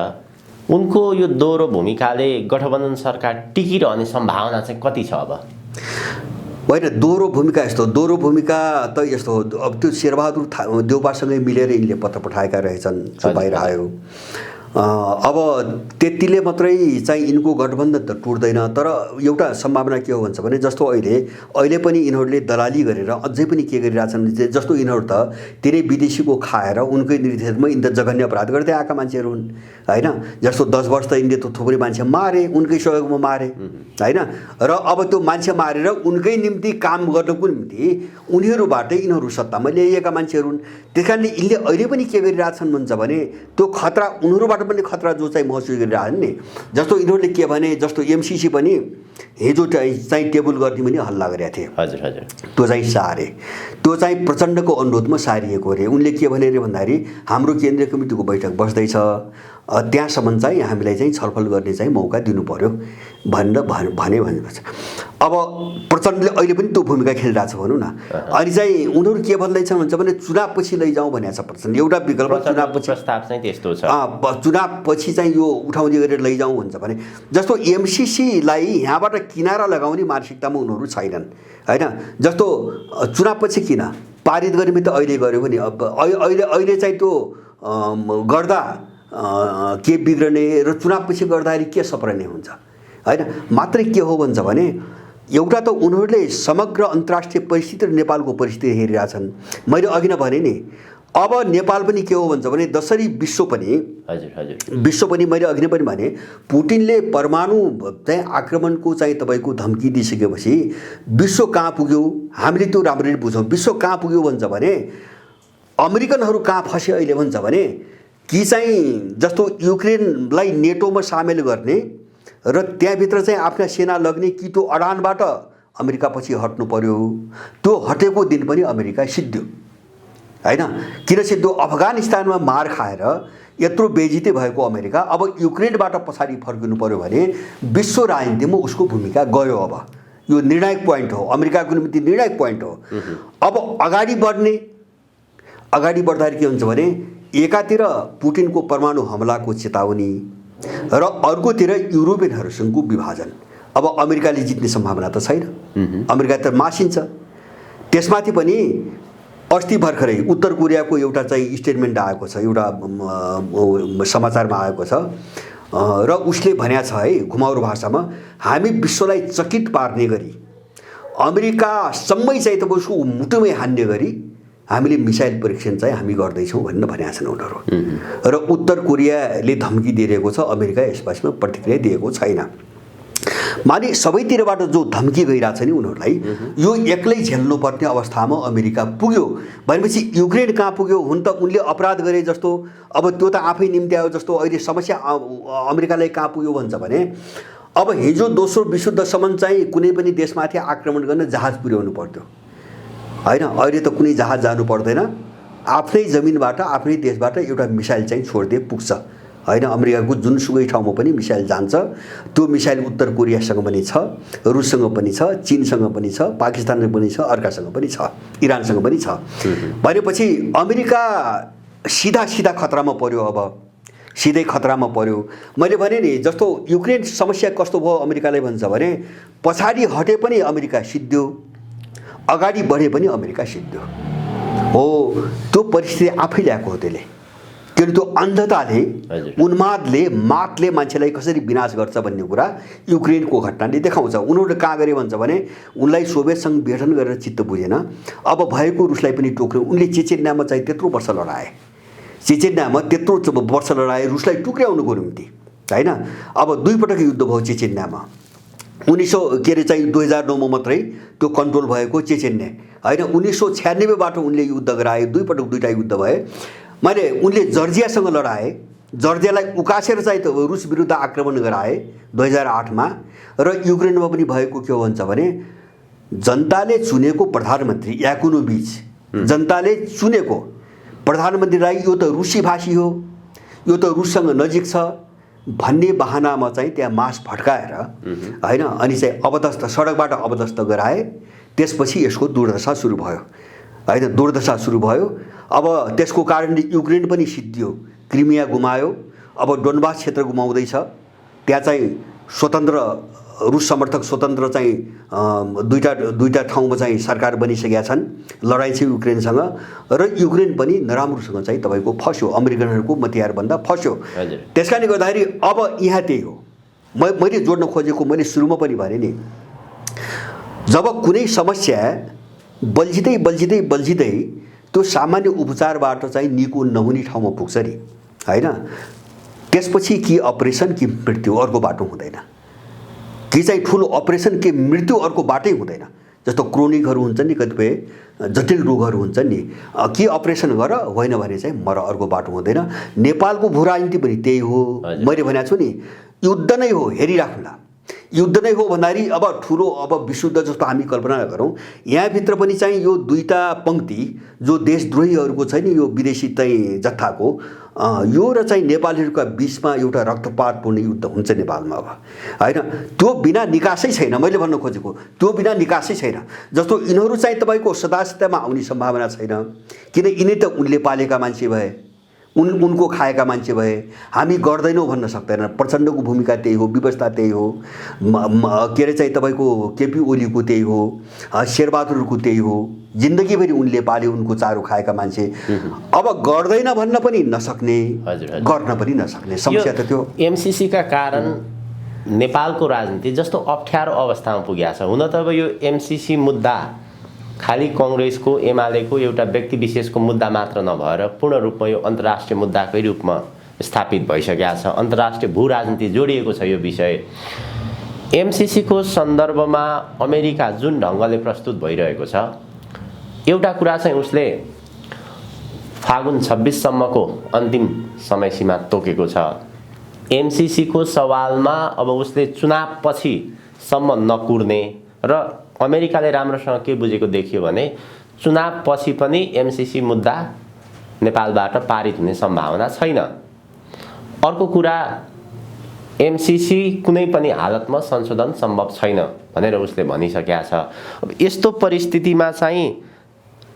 उनको यो दोहोरो भूमिकाले गठबन्धन सरकार टिकिरहने सम्भावना चाहिँ कति छ? अब होइन, दोहोरो भूमिका त यस्तो हो। अब त्यो शेरबहादुर देउपासँगै मिलेर यिनले पत्र पठाएका रहेछन्, जो बाहिर आयो। अब त्यतिले मात्रै चाहिँ यिनको गठबन्धन त टुट्दैन। तर एउटा सम्भावना के हो भन्छ भने जस्तो अहिले पनि यिनीहरूले दलाली गरेर अझै पनि के गरिरहेछन्, जस्तो यिनीहरू त धेरै विदेशीको खाएर उनकै निर्देशनमा यिनी त जघन्य अपराध गर्दै आएका मान्छेहरू हुन् होइन। जस्तो 10 वर्ष त यिनले त थुप्रै मान्छे मारे, उनकै सहयोगमा मारे होइन। र अब त्यो मान्छे मारेर उनकै निम्ति काम गर्नको निम्ति उनीहरूबाटै यिनीहरू सत्तामा ल्याइएका मान्छेहरू हुन्। त्यस कारणले यिनले अहिले पनि के गरिरहेछन् भन्छ भने त्यो खतरा उनीहरूबाट पनि खतरा जो चाहिँ महसुस गरिरहेछन् नि। जस्तो यिनीहरूले के भने जस्तो एमसीसी पनि हिजो चाहिँ टेबल गर्ने पनि हल्ला गरेका थिए। हजुर हजुर। त्यो चाहिँ सारे, त्यो चाहिँ प्रचण्डको अनुरोधमा सारिएको अरे। उनले के भने अरे भन्दाखेरि हाम्रो केन्द्रीय कमिटीको बैठक बस्दैछ, त्यहाँसम्म चाहिँ हामीलाई चाहिँ छलफल गर्ने चाहिँ मौका दिनु पर्यो भनेपछि अब प्रचण्डले अहिले पनि त्यो भूमिका खेलिरहेको छ भनौँ न। अनि चाहिँ उनीहरू के भन्दैछन् भन्छ भने चुनावपछि लैजाउँ भनेको छ प्रचण्ड। एउटा विकल्प चुनावपछि प्रस्ताव चाहिँ त्यस्तो छ, चुनावपछि चाहिँ यो उठाउने गरेर लैजाउँ भन्छ भने जस्तो एमसीसीलाई यहाँबाट किनारा लगाउने मानसिकतामा उनीहरू छैनन् होइन। जस्तो चुनावपछि किन पारित गर्ने त अहिले गऱ्यो भने अब अहिले चाहिँ त्यो गर्दा के बिग्रने र चुनावपछि गर्दाखेरि के सप्रने हुन्छ होइन। मात्रै के हो भन्छ भने एउटा त उनीहरूले समग्र अन्तर्राष्ट्रिय परिस्थिति र नेपालको परिस्थिति हेरिरहेछन्। मैले अघि नै भने नि, अब नेपाल पनि के हो भन्छ भने जसरी विश्व पनि मैले अघि नै पनि भने पुटिनले परमाणु चाहिँ आक्रमणको चाहिँ तपाईँको धम्की दिइसकेपछि विश्व कहाँ पुग्यो हामीले त्यो राम्ररी बुझौँ। विश्व कहाँ पुग्यो भन्छ भने अमेरिकनहरू कहाँ फसे अहिले भन्छ भने कि चाहिँ जस्तो युक्रेनलाई नेटोमा सामेल गर्ने र त्यहाँभित्र चाहिँ आफ्ना सेना लग्ने कि त्यो अडानबाट अमेरिका पछि हट्नु पर्यो। त्यो हटेको दिन पनि अमेरिका सिद्धियो हैन। किन सिद्धो? अफगानिस्तानमा मार खाएर यत्रो बेइज्जती भएको अमेरिका अब युक्रेनबाट पछाडि फर्किनु पर्यो भने विश्व राजनीतिमा उसको भूमिका गयो। अब यो निर्णायक पोइन्ट हो, अमेरिकाको निम्ति निर्णायक पोइन्ट हो। अब अगाडि बढ्दाखेरि के हुन्छ भने एकातिर पुटिनको परमाणु हमलाको चेतावनी र अर्कोतिर युरोपियनहरूसँगको विभाजन। अब अमेरिकाले जित्ने सम्भावना त छैन, अमेरिका त मासिन्छ। त्यसमाथि पनि अस्ति भर्खरै उत्तर कोरियाको एउटा चाहिँ स्टेटमेन्ट आएको छ, एउटा समाचारमा आएको छ र उसले भनेको छ है घुमाउरो भाषामा, हामी विश्वलाई चकित पार्ने गरी अमेरिकासम्मै चाहिँ तपाईँ उसको मुटुमै हान्ने गरी हामीले मिसाइल परीक्षण चाहिँ हामी गर्दैछौँ भनेर भनेका छन् उनीहरू। र उत्तर कोरियाले धम्की दिइरहेको छ, अमेरिका यसपासमा प्रतिक्रिया दिएको छैन। माने सबैतिरबाट जो धम्की गइरहेछ नि उनीहरूलाई, यो एक्लै झेल्नुपर्ने अवस्थामा अमेरिका पुग्यो भनेपछि युक्रेन कहाँ पुग्यो? हुन त उनले अपराध गरे जस्तो, अब त्यो त आफै निम्त्यायो जस्तो अहिले समस्या अमेरिकालाई कहाँ पुग्यो भन्छ भने अब हिजो दोस्रो विश्वयुद्धसम्म चाहिँ कुनै पनि देशमाथि आक्रमण गर्न जहाज पुर्याउनु पर्थ्यो हैन। अहिले त कुनै जहाज जानु पर्दैन, आफ्नै जमिनबाट आफ्नै देशबाट एउटा मिसाइल चाहिँ छोड्दै पुग्छ हैन। अमेरिकाको जुनसुकै ठाउँमा पनि मिसाइल जान्छ। त्यो मिसाइल उत्तर कोरियासँग पनि छ, रुससँग पनि छ, चीनसँग पनि छ, पाकिस्तानसँग पनि छ, अर्कासँग पनि छ, इरानसँग पनि छ। भनेपछि अमेरिका सिधा खतरामा पर्यो। अब सिधै खतरामा पर्यो। मैले भने नि जस्तो युक्रेन समस्या कस्तो भयो अमेरिकालाई भन्छ भने पछाडि हटे पनि अमेरिका सिद्धियो, अगाडि बढे पनि अमेरिका सिद्धियो हो। त्यो परिस्थिति आफै ल्याएको हो त्यसले। किन त्यो अन्धताले, उन्मादले, मातले मान्छेलाई कसरी विनाश गर्छ भन्ने कुरा युक्रेनको घटनाले देखाउँछ। उनीहरूले कहाँ गरे भन्छ भने उनलाई सोभियतसँग विघटन गरेर चित्त बुझेन, अब भएको रुसलाई पनि टोक्यो। उनले चेचेन्यामा चाहिँ त्यत्रो वर्ष लडाए, रुसलाई टुक्र्याउनुको निम्ति हैन। अब 2 पटक युद्ध भयो चेचेन्यामा। 2009 मा मात्रै त्यो कन्ट्रोल भएको चेचेन्या हैन। 1996 उनले युद्ध गराए, 2 पटक 2टा युद्ध भए। मैले उनले जर्जियासँग लडाए, जर्जियालाई उकासेर चाहिँ रुस विरुद्ध आक्रमण गराए 2008 मा। र युक्रेनमा पनि भएको के हो भन्छ भने जनताले चुनेको प्रधानमन्त्री याकुनोभिच, जनताले चुनेको प्रधानमन्त्रीलाई यो त रुसी भाषी हो, यो त रुससँग नजिक छ भन्ने बहानामा चाहिँ त्यहाँ मास भड्काएर हैन, अनि चाहिँ अबदस्त सडकबाट अबदस्त गराए। त्यसपछि यसको दुर्दशा सुरु भयो हैन, दुर्दशा सुरु भयो। अब त्यसको कारणले युक्रेन पनि सिद्धियो, क्रिमिया गुमायो, अब डोनबास क्षेत्र गुमाउँदैछ। त्यहाँ चाहिँ स्वतन्त्र रुस समर्थक स्वतन्त्र चाहिँ दुईटा ठाउँमा चाहिँ सरकार बनिसकेका छन्। लडाइँ चाहिँ युक्रेनसँग, र युक्रेन पनि नराम्रोसँग चाहिँ तपाईँको फस्यो, अमेरिकनहरूको मतियारभन्दा फस्यो। त्यसकारणले गर्दाखेरि अब यहाँ त्यही हो। मैले जोड्न खोजेको, मैले सुरुमा पनि भने नि, जब कुनै समस्या बल्झिँदै त्यो सामान्य उपचारबाट चाहिँ निको नहुने ठाउँमा पुग्छ नि हैन, त्यसपछि कि अपरेसन कि मृत्यु, अर्को बाटो हुँदैन। कि चाहिँ ठुलो अपरेसन कि मृत्यु, अर्को बाटै हुँदैन। जस्तो क्रोनिकहरू हुन्छन् नि, कतिपय जटिल रोगहरू हुन्छन् नि, कि अपरेसन गर, होइन भने चाहिँ मर, अर्को बाटो हुँदैन। नेपालको भू राजनीति पनि त्यही हो। मैले भनेको छु नि, युद्ध नै हो, हेरिराख्नुला। युद्ध नै हो भन्दाखेरि अब ठुलो अब विशुद्ध जस्तो हामी कल्पना गरौँ। यहाँभित्र पनि चाहिँ यो 2टा पङ्क्ति जो देशद्रोहीहरूको छ नि, यो विदेशी चाहिँ जत्थाको, यो र चाहिँ नेपालीहरूका बीचमा एउटा रक्तपातपूर्ण युद्ध हुन्छ नेपालमा अब हैन। त्यो बिना निकासै छैन। मैले भन्न खोजेको त्यो बिना निकासै छैन। जस्तो यिनीहरू चाहिँ तपाईँको सदास्यतामा आउने सम्भावना छैन, किन यिनै त उनले पालेका मान्छे भए, उनको खाएका मान्छे भए। हामी गर्दैनौँ भन्न सक्दैन। प्रचण्डको भूमिका त्यही हो, व्यवस्था त्यही हो, के अरे चाहिँ तपाईँको केपी ओलीको त्यही हो, शेरबहादुरको त्यही हो। जिन्दगीभरि उनले पाले, उनको चारो खाएका मान्छे। अब गर्दैन भन्न पनि नसक्ने, गर्न पनि नसक्ने समस्या त त्यो। एमसीसी का कारण नेपालको राजनीति जस्तो अप्ठ्यारो अवस्थामा पुगेको छ। हुन त अब यो एमसीसी मुद्दा खाली कांग्रेसको, एमालेको एउटा व्यक्ति विशेषको मुद्दा मात्र नभएर पूर्ण रूपमा यो अन्तर्राष्ट्रिय मुद्दाकै रूपमा स्थापित भइसकेको छ। अन्तर्राष्ट्रिय भू राजनीति जोडिएको छ यो विषय। एमसीसी को सन्दर्भमा अमेरिका जुन ढङ्गले प्रस्तुत भइरहेको छ, एउटा कुरा चाहिँ उसले फागुन 26 सम्मको अन्तिम समय सीमा तोकेको छ। एमसीसी को सवालमा अब उसले चुनाव पछि सम्म नकुर्ने र अमेरिकाले राम्रोसँग के बुझेको देखियो भने चुनावपछि पनि एमसीसी मुद्दा नेपालबाट पारित हुने सम्भावना छैन। अर्को कुरा, एमसीसी कुनै पनि हालतमा संशोधन सम्भव छैन भनेर उसले भनिसकेका छ। अब यस्तो परिस्थितिमा चाहिँ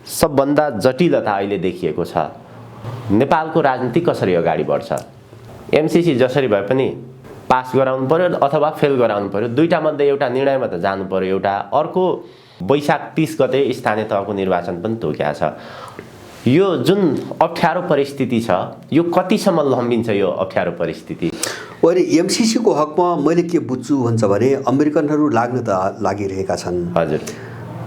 सबभन्दा जटिलता अहिले देखिएको छ, नेपालको राजनीति कसरी अगाडि बढ्छ। एमसीसी जसरी भए पनि पास गराउनु पर्यो अथवा फेल गराउनु पर्यो, दुईटा मध्ये एउटा निर्णयमा त जानु पर्यो। एउटा अर्को वैशाख 30 गते स्थानीय तहको निर्वाचन पनि तोकेको छ। यो जुन अप्ठ्यारो परिस्थिति छ, यो कतिसम्म लम्बिन्छ यो अप्ठ्यारो परिस्थिति? अहिले एमसीसीको हकमा मैले के बुझ्छु भन्छ भने अमेरिकनहरू लाग्न त लागिरहेका छन्। हजुर।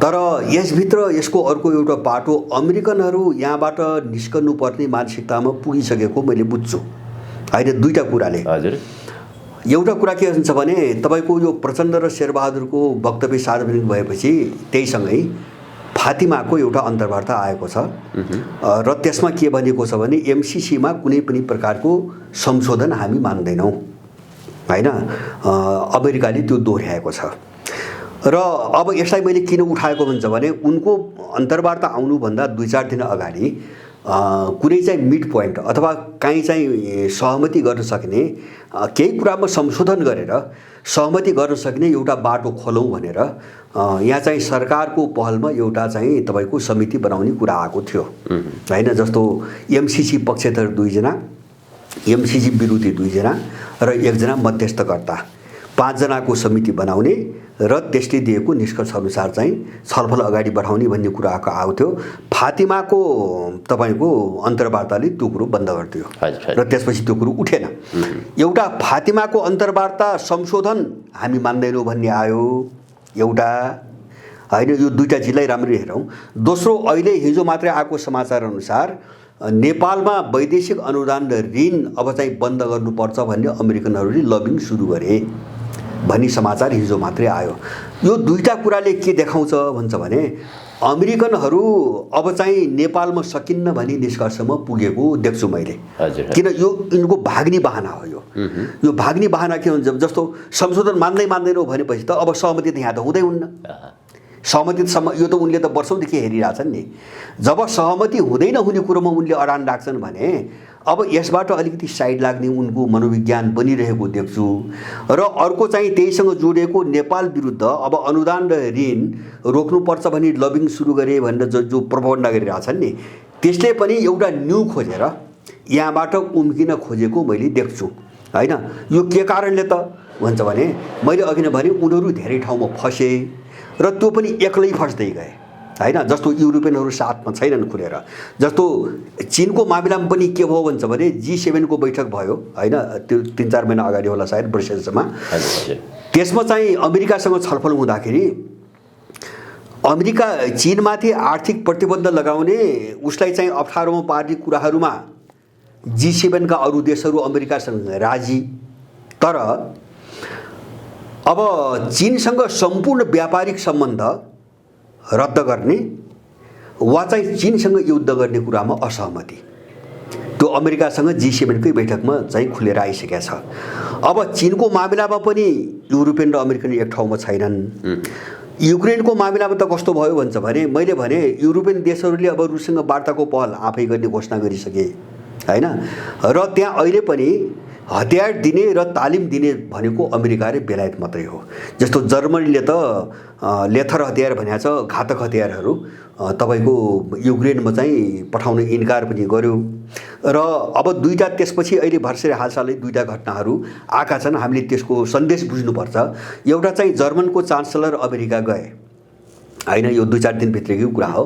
तर यसभित्र यसको अर्को एउटा बाटो अमेरिकनहरू यहाँबाट निस्कनुपर्ने मानसिकतामा पुगिसकेको मैले बुझ्छु। होइन, दुईटा कुराले। हजुर। एउटा कुरा के हुन्छ भने तपाईँको यो प्रचण्ड र शेरबहादुरको वक्तव्य सार्वजनिक भएपछि त्यहीसँगै फातिमाको एउटा अन्तर्वार्ता आएको छ र त्यसमा के भनेको छ भने एमसीसीमा कुनै पनि प्रकारको संशोधन हामी मान्दैनौँ। होइन, अमेरिकाले त्यो दोहोऱ्याएको छ। र अब यसलाई मैले किन उठाएको भन्छ भने उनको अन्तर्वार्ता आउनुभन्दा 2-4 दिन अगाडि कुनै चाहिँ मिड पोइन्ट अथवा काहीँ चाहिँ सहमति गर्न सक्ने केही कुरामा संशोधन गरेर सहमति गर्न सक्ने एउटा बाटो खोलौँ भनेर यहाँ चाहिँ सरकारको पहलमा एउटा चाहिँ तपाईँको समिति बनाउने कुरा आएको थियो। होइन, जस्तो एमसीसी पक्षधर 2 जना, एमसीसी विरोधी 2 जना र 1 जना मध्यस्थकर्ता, 5 जनाको समिति बनाउने र त्यसले दिएको निष्कर्ष अनुसार चाहिँ छलफल अगाडि बढाउने भन्ने कुरा आएको थियो। फातिमाको तपाईँको अन्तर्वार्ताले त्यो कुरो बन्द गरिदियो र त्यसपछि त्यो कुरो उठेन। एउटा फातिमाको अन्तर्वार्ता संशोधन हामी मान्दैनौँ भन्ने आयो एउटा। होइन, यो दुईटा चिजलाई राम्ररी हेरौँ। दोस्रो, अहिले हिजो मात्रै आएको समाचार अनुसार नेपालमा वैदेशिक अनुदान र ऋण अब चाहिँ बन्द गर्नुपर्छ भन्ने अमेरिकनहरूले लबिङ सुरु गरे भन्ने समाचार हिजो मात्रै आयो। यो दुईटा कुराले के देखाउँछ भन्छ भने अमेरिकनहरू अब चाहिँ नेपालमा सकिन्न भन्ने निष्कर्षमा पुगेको देख्छु मैले। किन यो यिनको भाग्ने बहाना हो। यो भाग्ने बहाना के हुन्छ, जस्तो संशोधन मान्दैनौँ भनेपछि त अब सहमति त यहाँ त हुँदै हुन्न। सहमति यो त उनले त वर्षौँदेखि हेरिरहेछन् नि। जब सहमति हुँदै नहुने कुरोमा उनले अडान राख्छन् भने अब यसबाट अलिकति साइड लाग्ने उनको मनोविज्ञान बनिरहेको देख्छु। र अर्को चाहिँ त्यहीसँग जोडिएको नेपाल विरुद्ध अब अनुदान र ऋण रोक्नुपर्छ भने लबिङ सुरु गरे भनेर जो प्रबन्ध गरिरहेछन् नि, त्यसले पनि एउटा न्यू खोजेर यहाँबाट उम्किन खोजेको मैले देख्छु। होइन, यो के कारणले त भन्छ भने मैले अघि नै भने उनीहरू धेरै ठाउँमा फसे र त्यो पनि एक्लै फस्दै गए। होइन, जस्तो युरोपियनहरू साथमा छैनन् खुलेर। जस्तो चीनको मामिलामा पनि के भयो भन्छ भने G7 को बैठक भयो। होइन, त्यो 3-4 महिना अगाडि होला सायद ब्रसेल्समा। त्यसमा चाहिँ अमेरिकासँग छलफल हुँदाखेरि अमेरिका चीनमाथि आर्थिक प्रतिबन्ध लगाउने उसलाई चाहिँ अप्ठ्यारोमा पार्ने कुराहरूमा G7 का अरू देशहरू अमेरिकासँग राजी। तर अब चीनसँग सम्पूर्ण व्यापारिक सम्बन्ध रद्द गर्ने वा चाहिँ चीनसँग युद्ध गर्ने कुरामा असहमति त्यो अमेरिकासँग G7 कै बैठकमा चाहिँ खुलेर आइसकेको छ। अब चीनको मामिलामा पनि युरोपियन र अमेरिकन एक ठाउँमा छैनन्। युक्रेनको मामिलामा त कस्तो भयो भन्छ भने मैले भने युरोपियन देशहरूले अब रुससँग वार्ताको पहल आफै गर्ने घोषणा गरिसके। होइन, र त्यहाँ अहिले पनि हतियार दिने र तालिम दिने भनेको अमेरिका र बेलायत मात्रै हो। जस्तो जर्मनीले त लेथर हतियार भनेको छ, घातक हतियारहरू तपाईँको युक्रेनमा चाहिँ पठाउन इन्कार पनि गर्यो। र अब दुईटा त्यसपछि अहिले भर्खरै हालसालै दुईटा घटनाहरू आएका छन्। हामीले त्यसको सन्देश बुझ्नुपर्छ। एउटा चाहिँ जर्मनको चान्सलर अमेरिका गए। होइन, यो 2-4 दिनभित्रकै कुरा हो।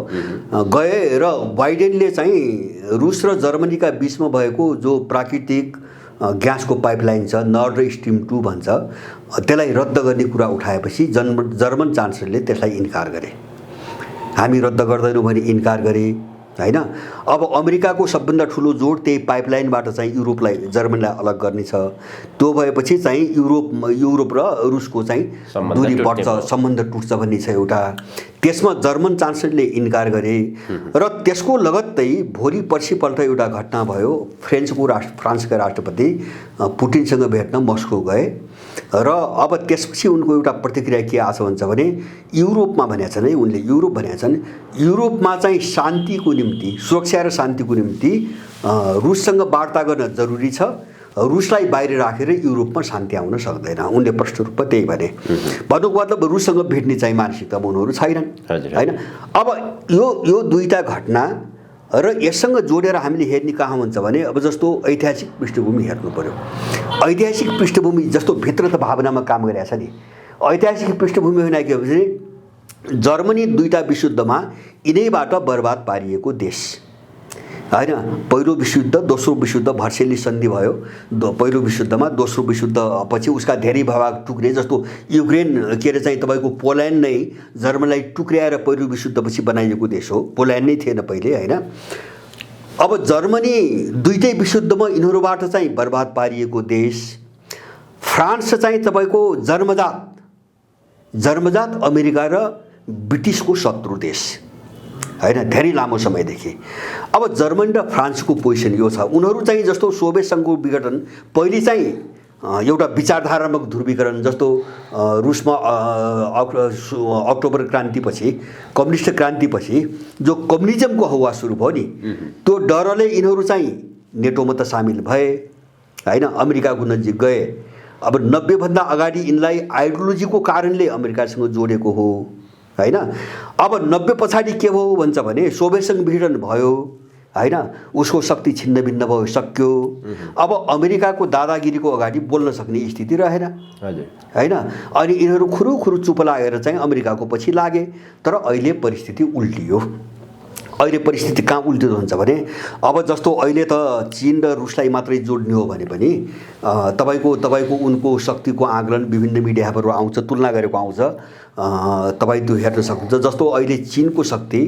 गए र बाइडेनले चाहिँ रुस र जर्मनीका बिचमा भएको जो प्राकृतिक ग्यासको पाइपलाइन छ, नर्थ स्ट्रिम 2 भन्छ, त्यसलाई रद्द गर्ने कुरा उठाएपछि जर्मन चान्सलरले त्यसलाई इन्कार गरे। हामी रद्द गर्दैनौँ भने इन्कार गरे। होइन, अब अमेरिकाको सबभन्दा ठुलो जोड त्यही पाइपलाइनबाट चाहिँ युरोपलाई जर्मनीलाई अलग गर्ने छ। त्यो भएपछि चाहिँ युरोप र रुसको चाहिँ दूरी बढ्छ, सम्बन्ध टुट्छ भन्ने छ एउटा। त्यसमा जर्मन चान्सलरले इन्कार गरे र त्यसको लगत्तै भोलि पर्सिपल्ट एउटा घटना भयो। फ्रान्सका राष्ट्रपति पुटिनसँग भेट्न मस्को गए र अब त्यसपछि उनको एउटा प्रतिक्रिया के आछ भन्छ भने युरोपमा भनेका छन् है, उनले युरोप भनेका छन्, युरोपमा चाहिँ शान्तिको निम्ति, सुरक्षा र शान्तिको निम्ति रुससँग वार्ता गर्न जरुरी छ। रुसलाई बाहिर राखेर युरोपमा शान्ति आउन सक्दैन। उनले प्रष्ट रूपमा त्यही भने। भन्नुको मतलब रुससँग भेट्ने चाहिँ मानसिकतामा उनीहरू छैनन्, होइन। अब यो दुईटा घटना र यससँग जोडेर हामीले हेर्ने कहाँ हुन्छ भने अब जस्तो ऐतिहासिक पृष्ठभूमि हेर्नु पर्यो। ऐतिहासिक पृष्ठभूमि जस्तो भित्र त भावनामा काम गरेको छ नि। ऐतिहासिक पृष्ठभूमि होइन के भने जर्मनी दुईटा विश्वयुद्धमा यिनैबाट बर्बाद पारिएको देश, होइन। पहिलो विश्वयुद्ध, दोस्रो विश्वयुद्ध, भर्सेली सन्धि भयो पहिलो विश्वयुद्धमा। दोस्रो विश्वयुद्ध पछि उसका धेरै भाग टुक्रे, जस्तो युक्रेन के अरे चाहिँ तपाईँको पोल्यान्ड नै जर्मनीलाई टुक्र्याएर पहिलो विश्वयुद्धपछि बनाइएको देश हो। पोल्यान्ड नै थिएन पहिले, होइन। अब जर्मनी दुईटै विश्वयुद्धमा यिनीहरूबाट चाहिँ बर्बाद पारिएको देश। फ्रान्स चाहिँ तपाईँको जन्मजात अमेरिका र ब्रिटिसको शत्रु देश, होइन, धेरै लामो समयदेखि। अब जर्मनी र फ्रान्सको पोजिसन यो छ, उनीहरू चाहिँ जस्तो सोभियत सङ्घको विघटन पहिले चाहिँ एउटा विचारधारात्मक ध्रुवीकरण, जस्तो रुसमा अक्टोबर क्रान्तिपछि, कम्युनिस्ट क्रान्तिपछि जो कम्युनिजमको हवा सुरु भयो नि, त्यो डरले यिनीहरू चाहिँ नेटोमा त सामेल भए, होइन, अमेरिकाको नजिक गए। अब 90 अगाडि यिनलाई आइडियोलोजीको कारणले अमेरिकासँग जोडेको हो, होइन। अब 90 पछाडि के भयो भन्छ भने सोभियतसँग विघटन भयो, होइन, उसको शक्ति छिन्न भिन्न भयो, सक्यो। अब अमेरिकाको दादागिरीको अगाडि बोल्न सक्ने स्थिति रहेन, होइन। अनि यिनीहरू खुरुखुरु चुप लागेर चाहिँ अमेरिकाको पछि लागे। तर अहिले परिस्थिति उल्टियो। अहिले परिस्थिति कहाँ उल्टियो हुन्छ भने अब जस्तो अहिले त चीन र रुसलाई मात्रै जोड्ने हो भने पनि तपाईँको उनको शक्तिको आकलन विभिन्न मिडियाहरू आउँछ, तुलना गरेको आउँछ, तपाईँ त्यो हेर्न सक्नुहुन्छ। जस्तो अहिले चीनको शक्ति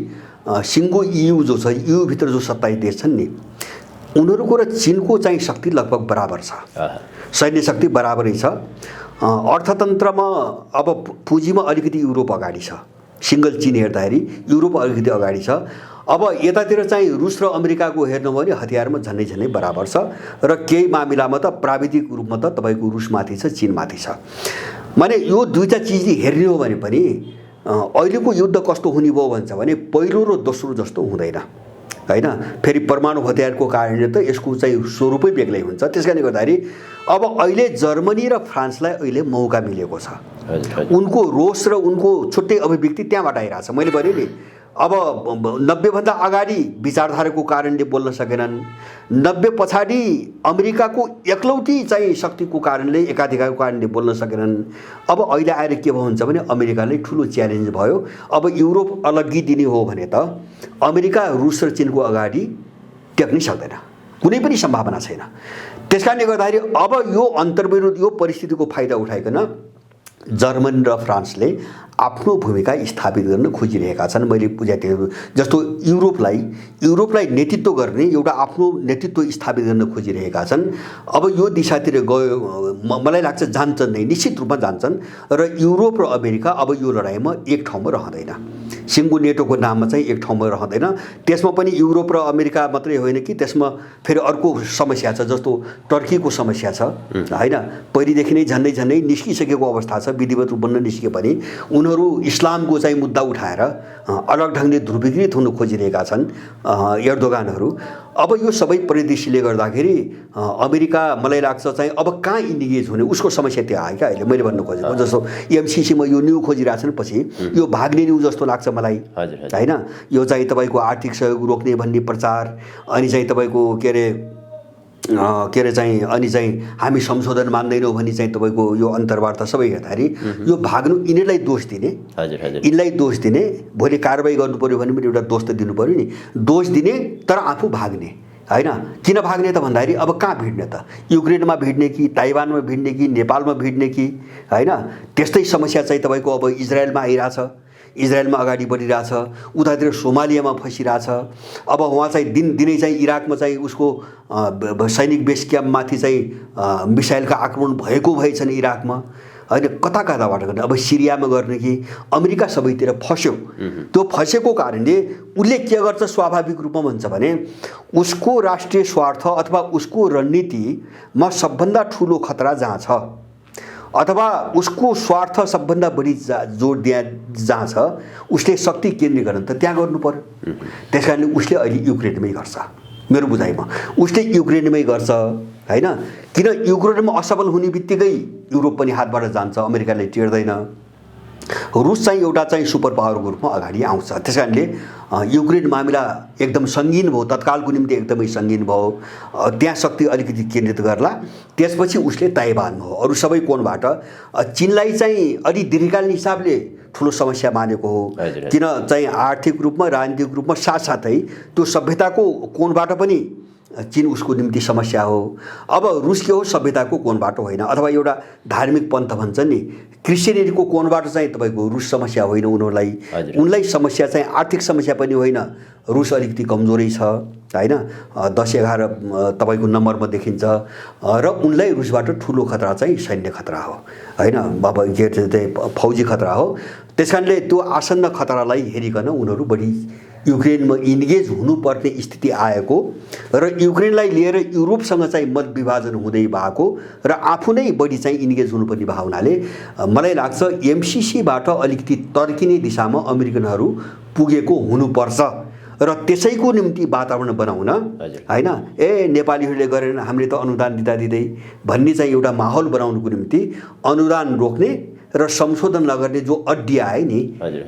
सिङ्गो EU जो छ, EU भित्र जो 27 देश छन् नि, उनीहरूको र चीनको चाहिँ शक्ति लगभग बराबर छ, सैन्य शक्ति बराबरै छ। अर्थतन्त्रमा अब पुँजीमा अलिकति युरोप अगाडि छ, सिङ्गल चीन हेर्दाखेरि युरोप अलिकति अगाडि छ। अब यतातिर चाहिँ रुस र अमेरिकाको हेर्नु भने हतियारमा झन्डै बराबर छ र केही मामिलामा त प्राविधिक रूपमा त तपाईँको रुसमाथि छ, चीनमाथि छ। माने यो दुईटा चिज हेर्ने हो भने पनि अहिलेको युद्ध कस्तो हुने भयो भन्छ भने पहिलो र दोस्रो जस्तो हुँदैन, होइन। फेरि परमाणु हतियारको कारणले त यसको चाहिँ स्वरूपै बेग्लै हुन्छ। त्यसकारणले गर्दाखेरि अब अहिले जर्मनी र फ्रान्सलाई अहिले मौका मिलेको छ। उनको रोष र उनको छुट्टै अभिव्यक्ति त्यहाँबाट आइरहेछ। मैले भने नि अब 90 अगाडि विचारधाराको कारणले बोल्न सकेनन्, 90 पछाडि अमेरिकाको एकलौटी चाहिँ शक्तिको कारणले, एकाधिकारको कारणले बोल्न सकेनन्। अब अहिले आएर के भयो हुन्छ भने अमेरिकाले ठुलो च्यालेन्ज भयो। अब युरोप अलग्गी दिने हो भने त अमेरिका, रुस र चीनको अगाडि टेक्नै सक्दैन, कुनै पनि सम्भावना छैन। त्यसकारणले गर्दाखेरि अब यो अन्तर्विरोध, यो परिस्थितिको फाइदा उठाइकन जर्मनी र फ्रान्सले आफ्नो भूमिका स्थापित गर्न खोजिरहेका छन्। मैले बुझाएको जस्तो युरोपलाई नेतृत्व गर्ने एउटा आफ्नो नेतृत्व स्थापित गर्न खोजिरहेका छन्। अब यो दिशातिर गयो मलाई लाग्छ जान्छन् नै, निश्चित रूपमा जान्छन्। र युरोप र अमेरिका अब यो लडाइँमा एक ठाउँमा रहँदैन, सिङ्गो नेटोको नाममा चाहिँ एक ठाउँमा रहँदैन। त्यसमा पनि युरोप र अमेरिका मात्रै होइन कि त्यसमा फेरि अर्को समस्या छ, जस्तो टर्कीको समस्या छ, होइन। पहिलेदेखि नै झन्डै निस्किसकेको अवस्था छ, विधिवत रूपमा निस्के पनि उनीहरू इस्लामको चाहिँ मुद्दा उठाएर अलग ढङ्गले ध्रुवीकृत हुन खोजिरहेका छन् एर्दोगानहरू। अब यो सबै परिदृश्यले गर्दाखेरि अमेरिका मलाई लाग्छ चाहिँ अब कहाँ इन्डिगेज हुने, उसको समस्या त्यो आयो क्या अहिले मैले भन्नु खोजेको। जस्तो MCCमा यो न्यू खोजिरहेछन्, पछि यो भाग्ने न्यू जस्तो लाग्छ मलाई, होइन। यो चाहिँ तपाईँको आर्थिक सहयोग रोक्ने भन्ने प्रचार, अनि चाहिँ तपाईँको के अरे चाहिँ अनि चाहिँ हामी संशोधन मान्दैनौँ भने चाहिँ तपाईँको यो अन्तर्वार्ता सबै हेर्दाखेरि यो भाग्नु, यिनीहरूलाई दोष दिने, यिनलाई दोष दिने, भोलि कारबाही गर्नु पऱ्यो भने पनि एउटा दोष त दिनु पऱ्यो नि, दोष दिने तर आफू भाग्ने, होइन। किन भाग्ने त भन्दाखेरि अब कहाँ भिड्ने त, युक्रेनमा भिड्ने कि ताइवानमा भिड्ने कि नेपालमा भिड्ने कि, होइन। त्यस्तै समस्या चाहिँ तपाईँको अब इजरायलमा आइरहेछ, इजरायलमा अगाडि बढिरहेछ, उतातिर सोमालियामा फसिरहेछ। अब उहाँ चाहिँ दिनै चाहिँ इराकमा चाहिँ उसको सैनिक बेस क्याम्पमाथि चाहिँ मिसाइलका आक्रमण भएको भएछन् इराकमा, होइन कता कताबाट गर्ने, अब सिरियामा गर्ने कि अमेरिका सबैतिर फस्यो। त्यो फसेको कारणले उसले के गर्छ स्वाभाविक रूपमा भन्छ भने उसको राष्ट्रिय स्वार्थ अथवा उसको रणनीतिमा सबभन्दा ठुलो खतरा जहाँ छ अथवा उसको स्वार्थ सबभन्दा बढी जोड जहाँ छ उसले शक्ति केन्द्रीकरण त त्यहाँ गर्नु पर्यो। त्यस कारणले उसले अहिले युक्रेनमै गर्छ मेरो बुझाइमा, उसले युक्रेनमै गर्छ होइन। किन युक्रेनमा असफल हुने बित्तिकै युरोप पनि हातबाट जान्छ, अमेरिकाले टेर्दैन, रुस चाहिँ एउटा चाहिँ सुपर पावरको रूपमा अगाडि आउँछ। त्यस कारणले युक्रेन मामिला एकदम सङ्गीन भयो, तत्कालको निम्ति एकदमै सङ्गीन भयो, त्यहाँ शक्ति अलिकति केन्द्रित गर्ला। त्यसपछि उसले ताइवान हो, अरू सबै कोणबाट चीनलाई चाहिँ अलि दीर्घकालीन हिसाबले ठुलो समस्या मानेको हो। किन चाहिँ आर्थिक रूपमा राजनीतिक रूपमा साथसाथै त्यो सभ्यताको कोणबाट पनि चीन उसको निम्ति समस्या हो। अब रुस के हो सभ्यताको कोणबाट होइन, अथवा एउटा धार्मिक पन्थ भन्छ नि क्रिस्चियनिटीको कोणबाट चाहिँ तपाईँको रुस समस्या होइन उनलाई समस्या चाहिँ आर्थिक समस्या पनि होइन, रुस अलिकति कमजोरै छ होइन, 10-11 तपाईँको नम्बरमा देखिन्छ र उनलाई रुसबाट ठुलो खतरा चाहिँ सैन्य खतरा हो होइन, अब के फौजी खतरा हो। त्यस कारणले त्यो आसन्न खतरालाई हेरिकन उनीहरू बढी युक्रेनमा इन्गेज हुनुपर्ने स्थिति आएको र युक्रेनलाई लिएर युरोपसँग चाहिँ मत विभाजन हुँदै भएको र आफू नै बढी चाहिँ इन्गेज हुनुपर्ने भएको हुनाले मलाई लाग्छ एमसिसीबाट अलिकति तर्किने दिशामा अमेरिकनहरू पुगेको हुनुपर्छ र त्यसैको निम्ति वातावरण बनाउन होइन नेपालीहरूले गरेन हामीले त अनुदान दिँदै भन्ने चाहिँ एउटा माहौल बनाउनुको निम्ति अनुदान रोक्ने र संशोधन नगर्ने जो अड्डी आए नि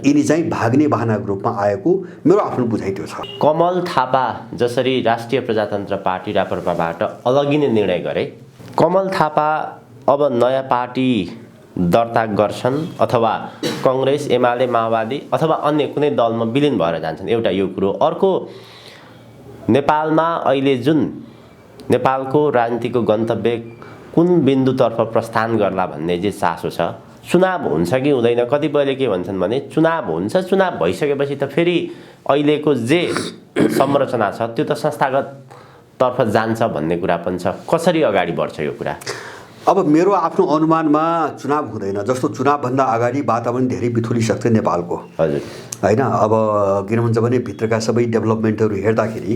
यिनी चाहिँ भाग्ने बहानाको रूपमा आएको मेरो आफ्नो बुझाइ त्यो छ। कमल थापा जसरी राष्ट्रिय प्रजातन्त्र पार्टी राप्रपाबाट अलगिने निर्णय गरे, कमल थापा अब नयाँ पार्टी दर्ता गर्छन् अथवा कांग्रेस एमाले माओवादी अथवा अन्य कुनै दलमा विलिन भएर जान्छन्, एउटा यो कुरो। अर्को, नेपालमा अहिले जुन नेपालको राजनीतिको गन्तव्य कुन बिन्दुतर्फ प्रस्थान गर्ला भन्ने जे चासो छ, चुनाव हुन्छ कि हुँदैन, कतिपयले के भन्छन् भने चुनाव हुन्छ, चुनाव भइसकेपछि त फेरि अहिलेको जे संरचना छ त्यो त संस्थागत तर्फ जान्छ भन्ने कुरा पनि छ। कसरी अगाडि बढ्छ यो कुरा? अब मेरो आफ्नो अनुमानमा चुनाव हुँदैन, जस्तो चुनावभन्दा अगाडि वातावरण धेरै बिथुलिसक्छ नेपालको होइन। अब किन भन्छ भने भित्रका सबै डेभलपमेन्टहरू हेर्दाखेरि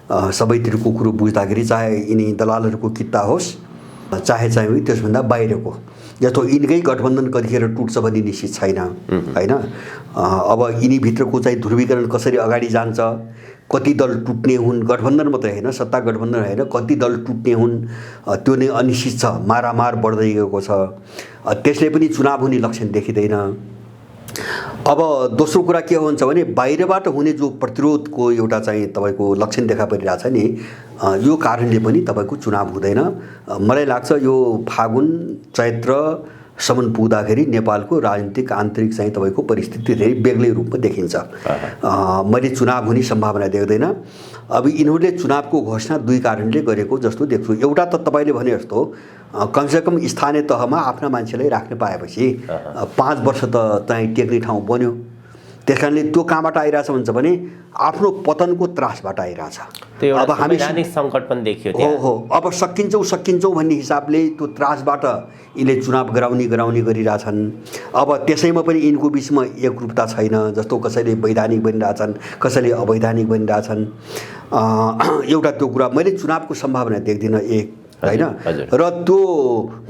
सबैतिरको कुरो बुझ्दाखेरि चाहे यिनी दलालहरूको कित्ता होस् चाहे चाहिँ त्यसभन्दा बाहिरको, जस्तो यिनकै गठबन्धन कतिखेर टुट्छ भन्ने निश्चित छैन होइन। अब यिनीभित्रको चाहिँ ध्रुवीकरण कसरी अगाडि जान्छ, कति दल टुट्ने हुन्, गठबन्धन मात्रै होइन सत्ता गठबन्धन होइन कति दल टुट्ने हुन् त्यो नै अनिश्चित छ, मारामार बढ्दै गएको छ, त्यसले पनि चुनाव हुने लक्षण देखिँदैन। अब दोस्रो कुरा के हुन्छ भने बाहिरबाट हुने जो प्रतिरोधको एउटा चाहिँ तपाईँको लक्षण देखा परिरहेछ नि, यो कारणले पनि तपाईँको चुनाव हुँदैन। मलाई लाग्छ यो फागुन चैत्रसम्म पुग्दाखेरि नेपालको राजनीतिक आन्तरिक चाहिँ तपाईँको परिस्थिति धेरै बेग्लै रूपमा देखिन्छ। मैले चुनाव हुने सम्भावना देख्दैन। अब यिनीहरूले चुनावको घोषणा दुई कारणले गरेको जस्तो देख्छु। एउटा त तपाईँले भने जस्तो कमसेकम स्थानीय तहमा आफ्ना मान्छेलाई राख्न पाएपछि 5 वर्ष त चाहिँ टेक्ने ठाउँ बन्यो। त्यस कारणले त्यो कहाँबाट आइरहेछ भन्छ भने आफ्नो पतनको त्रासबाट आइरहेछ। अब हामी सङ्कट पनि देखियो त्यहाँ। हो अब सकिन्छौँ भन्ने हिसाबले त्यो त्रासबाट यिनले चुनाव गराउने गरिरहेछन्। अब त्यसैमा पनि यिनको बिचमा एकरूपता छैन, जस्तो कसैले वैधानिक बनिरहेछन् कसैले अवैधानिक बनिरहेछन्। एउटा त्यो कुरा मैले चुनावको सम्भावना देख्दिनँ एक होइन, र त्यो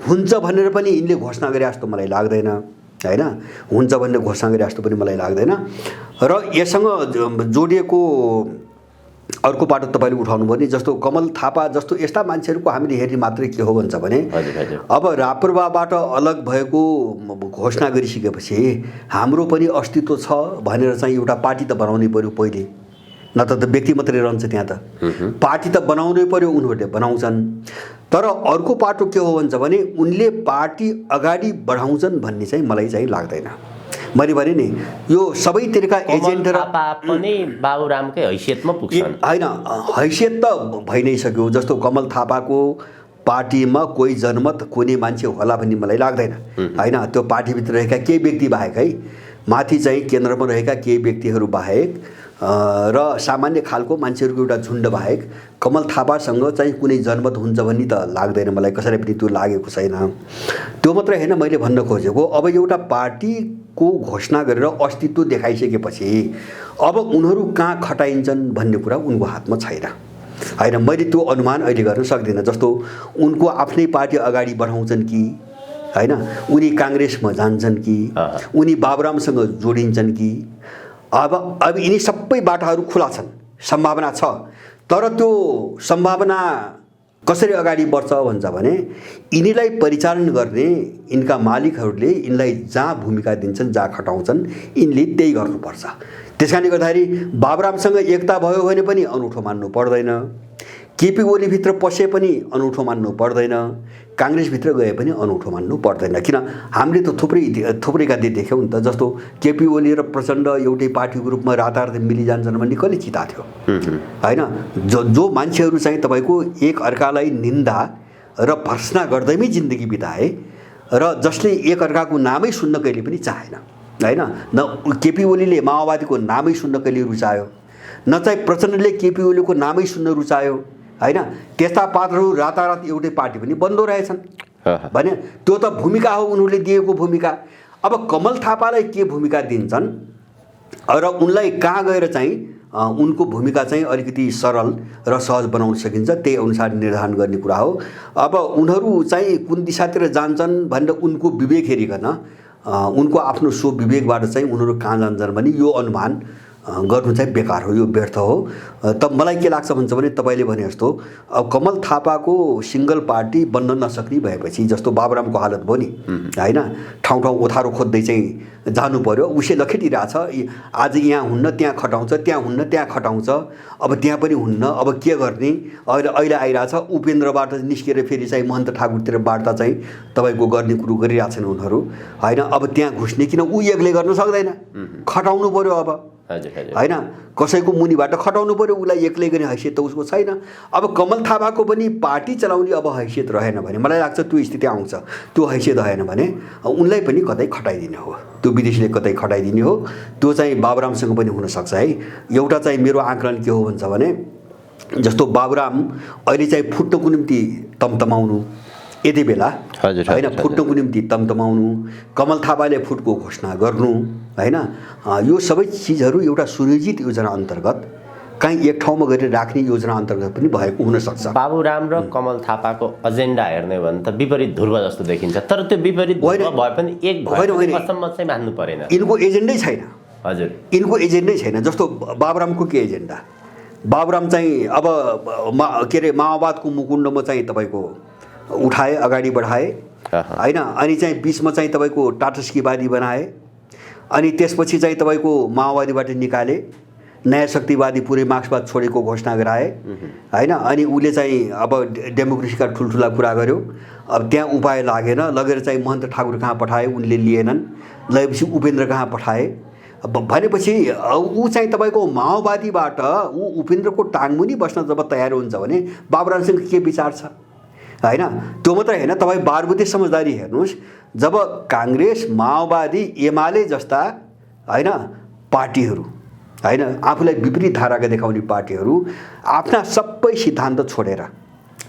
हुन्छ भनेर पनि यिनले घोषणा गरे जस्तो मलाई लाग्दैन होइन, हुन्छ भन्ने घोषणा गरे जस्तो पनि मलाई लाग्दैन। र यससँग जोडिएको अर्को पाटो तपाईँले उठाउनु पर्ने जस्तो कमल थापा जस्तो यस्ता मान्छेहरूको हामीले हेर्ने मात्रै के हो भन्छ भने अब राप्रपाबाट अलग भएको घोषणा गरिसकेपछि हाम्रो पनि अस्तित्व छ भनेर चाहिँ एउटा पार्टी त बनाउनै पर्यो पहिले, नत्र त व्यक्ति मात्रै रहन्छ त्यहाँ त, पार्टी त बनाउनै पर्यो, उनीहरूले बनाउँछन्। तर अर्को पाटो के हो भन्छ भने उनले पार्टी अगाडि बढाउँछन् भन्ने चाहिँ मलाई चाहिँ लाग्दैन। मैले भने नि यो सबैतिरका एजेन्ट र पनि बाबुरामकै हैसियतमा पुग्छन् होइन, हैसियत त भइ नै सक्यो। जस्तो कमल थापाको पार्टीमा कोही जनमत खोज्ने मान्छे होला भन्ने मलाई लाग्दैन होइन। त्यो पार्टीभित्र रहेका केही व्यक्ति बाहेक है, माथि चाहिँ केन्द्रमा रहेका केही व्यक्तिहरू बाहेक र सामान्य खालको मान्छेहरूको एउटा झुन्ड बाहेक कमल थापासँग चाहिँ कुनै जनमत हुन्छ भन्ने त लाग्दैन मलाई, कसैलाई पनि त्यो लागेको छैन। त्यो मात्रै होइन, मैले भन्न खोजेको अब एउटा पार्टीको घोषणा गरेर अस्तित्व देखाइसकेपछि अब उनीहरू कहाँ खटाइन्छन् भन्ने कुरा उनको हातमा छैन होइन। मैले त्यो अनुमान अहिले गर्न सक्दिनँ। जस्तो उनको आफ्नै पार्टी अगाडि बढाउँछन् कि होइन, उनी काङ्ग्रेसमा जान्छन् कि उनी बाबुरामसँग जोडिन्छन् कि, अब यिनी सबै बाटाहरू खुला छन्, सम्भावना छ। तर त्यो सम्भावना कसरी अगाडि बढ्छ भन्छ भने यिनीलाई परिचालन गर्ने यिनका मालिकहरूले यिनलाई जहाँ भूमिका दिन्छन्, जहाँ खटाउँछन्, यिनले त्यही गर्नुपर्छ। त्यस कारणले गर्दाखेरि बाबुरामसँग एकता भयो भने पनि अनौठो मान्नु पर्दैन, केपी ओलीभित्र पसे पनि अनौठो मान्नु पर्दैन, काङ्ग्रेसभित्र गए पनि अनौठो मान्नु पर्दैन। किन हामीले त थुप्रै गादी देख्यौँ नि त। जस्तो केपी ओली र प्रचण्ड एउटै पार्टीको रूपमा रातारात मिलिजान्छन् भन्ने कसले चिता थियो होइन। जो मान्छेहरू चाहिँ तपाईँको एक अर्कालाई निन्दा र भर्सना गर्दैमै जिन्दगी बिताए र जसले एक अर्काको नामै सुन्न कहिले पनि चाहेन होइन। न केपी ओलीले माओवादीको नामै सुन्न कहिले रुचायो, न चाहिँ प्रचण्डले केपी ओलीको नामै सुन्न रुचायो होइन। त्यस्ता पात्रहरू रातारात एउटै पार्टी पनि बन्द रहेछन् भने त्यो त भूमिका हो, उनीहरूले दिएको भूमिका। अब कमल थापालाई के भूमिका दिन्छन् र उनलाई कहाँ गएर चाहिँ उनको भूमिका चाहिँ अलिकति सरल र सहज बनाउन सकिन्छ, त्यही अनुसार निर्धारण गर्ने कुरा हो। अब उनीहरू चाहिँ कुन दिशातिर जान्छन् भनेर उनको विवेक हेरिकन, उनको आफ्नो सो विवेकबाट चाहिँ उनीहरू कहाँ जान्छन् भने यो अनुमान गर्नु चाहिँ बेकार हो, यो व्यर्थ हो। त मलाई के लाग्छ भन्छ भने तपाईँले भने जस्तो अब कमल थापाको सिङ्गल पार्टी बन्न नसक्ने भएपछि, जस्तो बाबुरामको हालत भयो नि होइन, ठाउँ ठाउँ ओथारो खोज्दै चाहिँ जानु पर्यो, उसले लखेटिरहेछ, आज यहाँ हुन्न त्यहाँ खटाउँछ, त्यहाँ हुन्न त्यहाँ खटाउँछ, अब त्यहाँ पनि हुन्न, अब के गर्ने। अहिले आइरहेछ उपेन्द्रबाट निस्केर फेरि चाहिँ महन्त ठाकुरतिर वार्ता चाहिँ तपाईँको गर्ने कुरो गरिरहेछन् उनीहरू होइन। अब त्यहाँ घुस्ने किन ऊ एक्लै गर्न सक्दैन, खटाउनु पर्यो अब होइन, कसैको मुनिबाट खटाउनु पर्यो, उसलाई एक्लै गर्ने हैसियत त उसको छैन। अब कमल थापाको पनि पार्टी चलाउने अब हैसियत रहेन भने मलाई लाग्छ त्यो स्थिति आउँछ। त्यो हैसियत रहेन भने उनलाई पनि कतै खटाइदिने हो, त्यो विदेशीले कतै खटाइदिने हो। त्यो चाहिँ बाबुरामसँग पनि हुनसक्छ है। एउटा चाहिँ मेरो आकलन के हो भन्छ भने जस्तो बाबुराम अहिले चाहिँ फुट्नको निम्ति तमतमाउनु यति बेला होइन, फुट्नको निम्ति तमतमाउनु, कमल थापाले फुटको घोषणा गर्नु होइन, यो सबै चिजहरू एउटा सुनियोजित योजना अन्तर्गत कहीँ एक ठाउँमा गरेर राख्ने योजना अन्तर्गत पनि भएको हुनसक्छ। बाबुराम र कमल थापाको एजेन्डा हेर्ने भने त विपरीत ध्रुव जस्तो देखिन्छ, तर त्यो विपरीत ध्रुव भए पनि एक भएसम्म चाहिँ मान्नु परेन। यिनको एजेन्डै छैन। हजुर, यिनको एजेन्डै छैन। जस्तो बाबुरामको के एजेन्डा, बाबुराम चाहिँ अब के अरे माओवादको मुकुण्डमा चाहिँ तपाईँको उठाए, अगाडि बढाए होइन, अनि चाहिँ बिचमा चाहिँ तपाईँको टाटस्कीवादी बनाए, अनि त्यसपछि चाहिँ तपाईँको माओवादीबाट निकाले, नयाँ शक्तिवादी पुरै मार्क्सवाद छोडेको घोषणा गराए होइन। अनि उसले चाहिँ अब डेमोक्रेसीका ठुल्ठुला कुरा गर्यो। अब त्यहाँ उपाय लागेन, लगेर चाहिँ महन्त ठाकुर कहाँ पठाए, उनले लिएनन्, लगेपछि उपेन्द्र कहाँ पठाए। भनेपछि ऊ चाहिँ तपाईँको माओवादीबाट ऊ उपेन्द्रको टाङमुनि बस्न जब तयार हुन्छ भने बाबुरामसँग के विचार छ होइन। त्यो मात्रै होइन, तपाईँ बारबुते समझदारी हेर्नुहोस्, जब काङ्ग्रेस, माओवादी, एमाले जस्ता होइन पार्टीहरू होइन, आफूलाई विपरीत धाराका देखाउने पार्टीहरू आफ्ना सबै सिद्धान्त छोडेर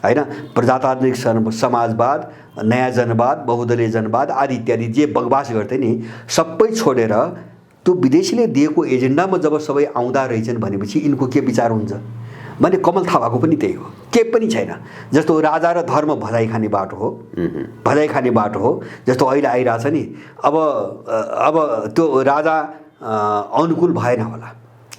होइन, प्रजातान्त्रिक समाजवाद, नयाँ जनवाद, बहुदलीय जनवाद आदि इत्यादि जे बकवास गर्थे नि, सबै छोडेर त्यो विदेशीले दिएको एजेन्डामा जब सबै आउँदा रहेछन् भनेपछि यिनको के विचार हुन्छ भने कमल थापाको पनि त्यही हो, के पनि छैन। जस्तो राजा र धर्म भजाइ खाने बाटो हो, भजाइ खाने बाटो हो। जस्तो अहिले आइरहेछ नि, अब त्यो राजा अनुकूल भएन होला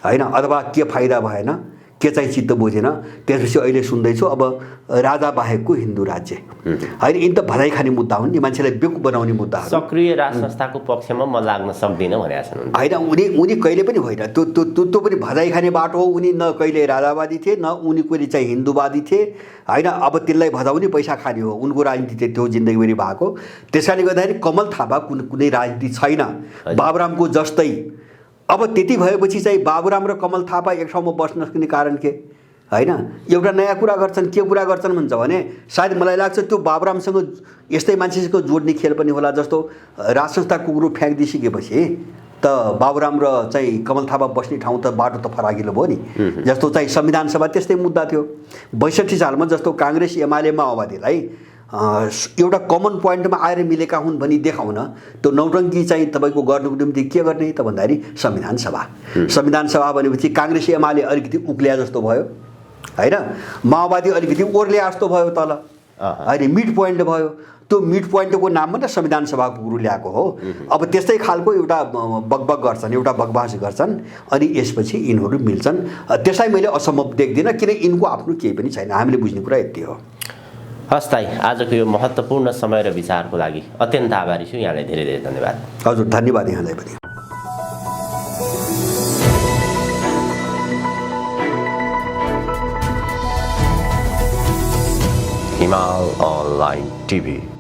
होइन, अथवा के फाइदा भएन, के चाहिँ चित्त बुझेन, त्यसपछि अहिले सुन्दैछु अब राजा बाहेकको हिन्दू राज्य होइन। यिनी त भजाइ खाने मुद्दा हुन् नि, मान्छेलाई बेकुफ बनाउने मुद्दा। सक्रिय राज संस्थाको पक्षमा म लाग्न सक्दिनँ भनेका छन् होइन। उनी कहिले पनि होइन, त्यो पनि भजाइ खाने बाटो हो। उनी न कहिले राजावादी थिए, न उनी कहिले चाहिँ हिन्दूवादी थिए होइन। अब त्यसलाई भजाउने पैसा खाने हो, उनको राजनीति त्यो जिन्दगीभरि भएको। त्यस कारणले गर्दाखेरि कमल थापा कुनै राजनीति छैन बाबुरामको जस्तै। अब त्यति भएपछि चाहिँ बाबुराम र कमल थापा एक ठाउँमा बस्न सक्ने कारण के होइन एउटा नयाँ कुरा गर्छन् के कुरा गर्छन् भन्छ भने सायद मलाई लाग्छ त्यो बाबुरामसँग यस्तै मान्छेको जोड्ने खेल पनि होला। जस्तो राज संस्था कुकुरो फ्याँकिदिइसकेपछि त बाबुराम र चाहिँ कमल थापा बस्ने ठाउँ त बाटो त फराकिलो भयो नि। जस्तो चाहिँ संविधान सभा त्यस्तै मुद्दा थियो। 62 सालमा जस्तो काङ्ग्रेस एमाले माओवादीलाई एउटा कमन पोइन्टमा आएर मिलेका हुन् भनी देखाउन त्यो नौटङ्की चाहिँ तपाईँको गर्नुको निम्ति के गर्ने त भन्दाखेरि संविधान सभा। संविधान सभा भनेपछि काङ्ग्रेस एमाले अलिकति उक्ल्या जस्तो भयो होइन, माओवादी अलिकति ओर्ल्या जस्तो भयो तल होइन, मिड पोइन्ट भयो। त्यो मिड पोइन्टको नाममा त संविधान सभाको कुरो ल्याएको हो। अब त्यस्तै खालको एउटा बकबक गर्छन्, एउटा बकवास गर्छन् अनि यसपछि यिनीहरू मिल्छन्। त्यसलाई मैले असम्भव देख्दिनँ किन यिनको आफ्नो केही पनि छैन। हामीले बुझ्ने कुरा यति हो। हस् ताई, आजको यो महत्त्वपूर्ण समय र विचारको लागि अत्यन्त आभारी छु। यहाँलाई धेरै धेरै धन्यवाद। हजुर धन्यवाद यहाँलाई पनि। हिमाल अनलाइन टिभी।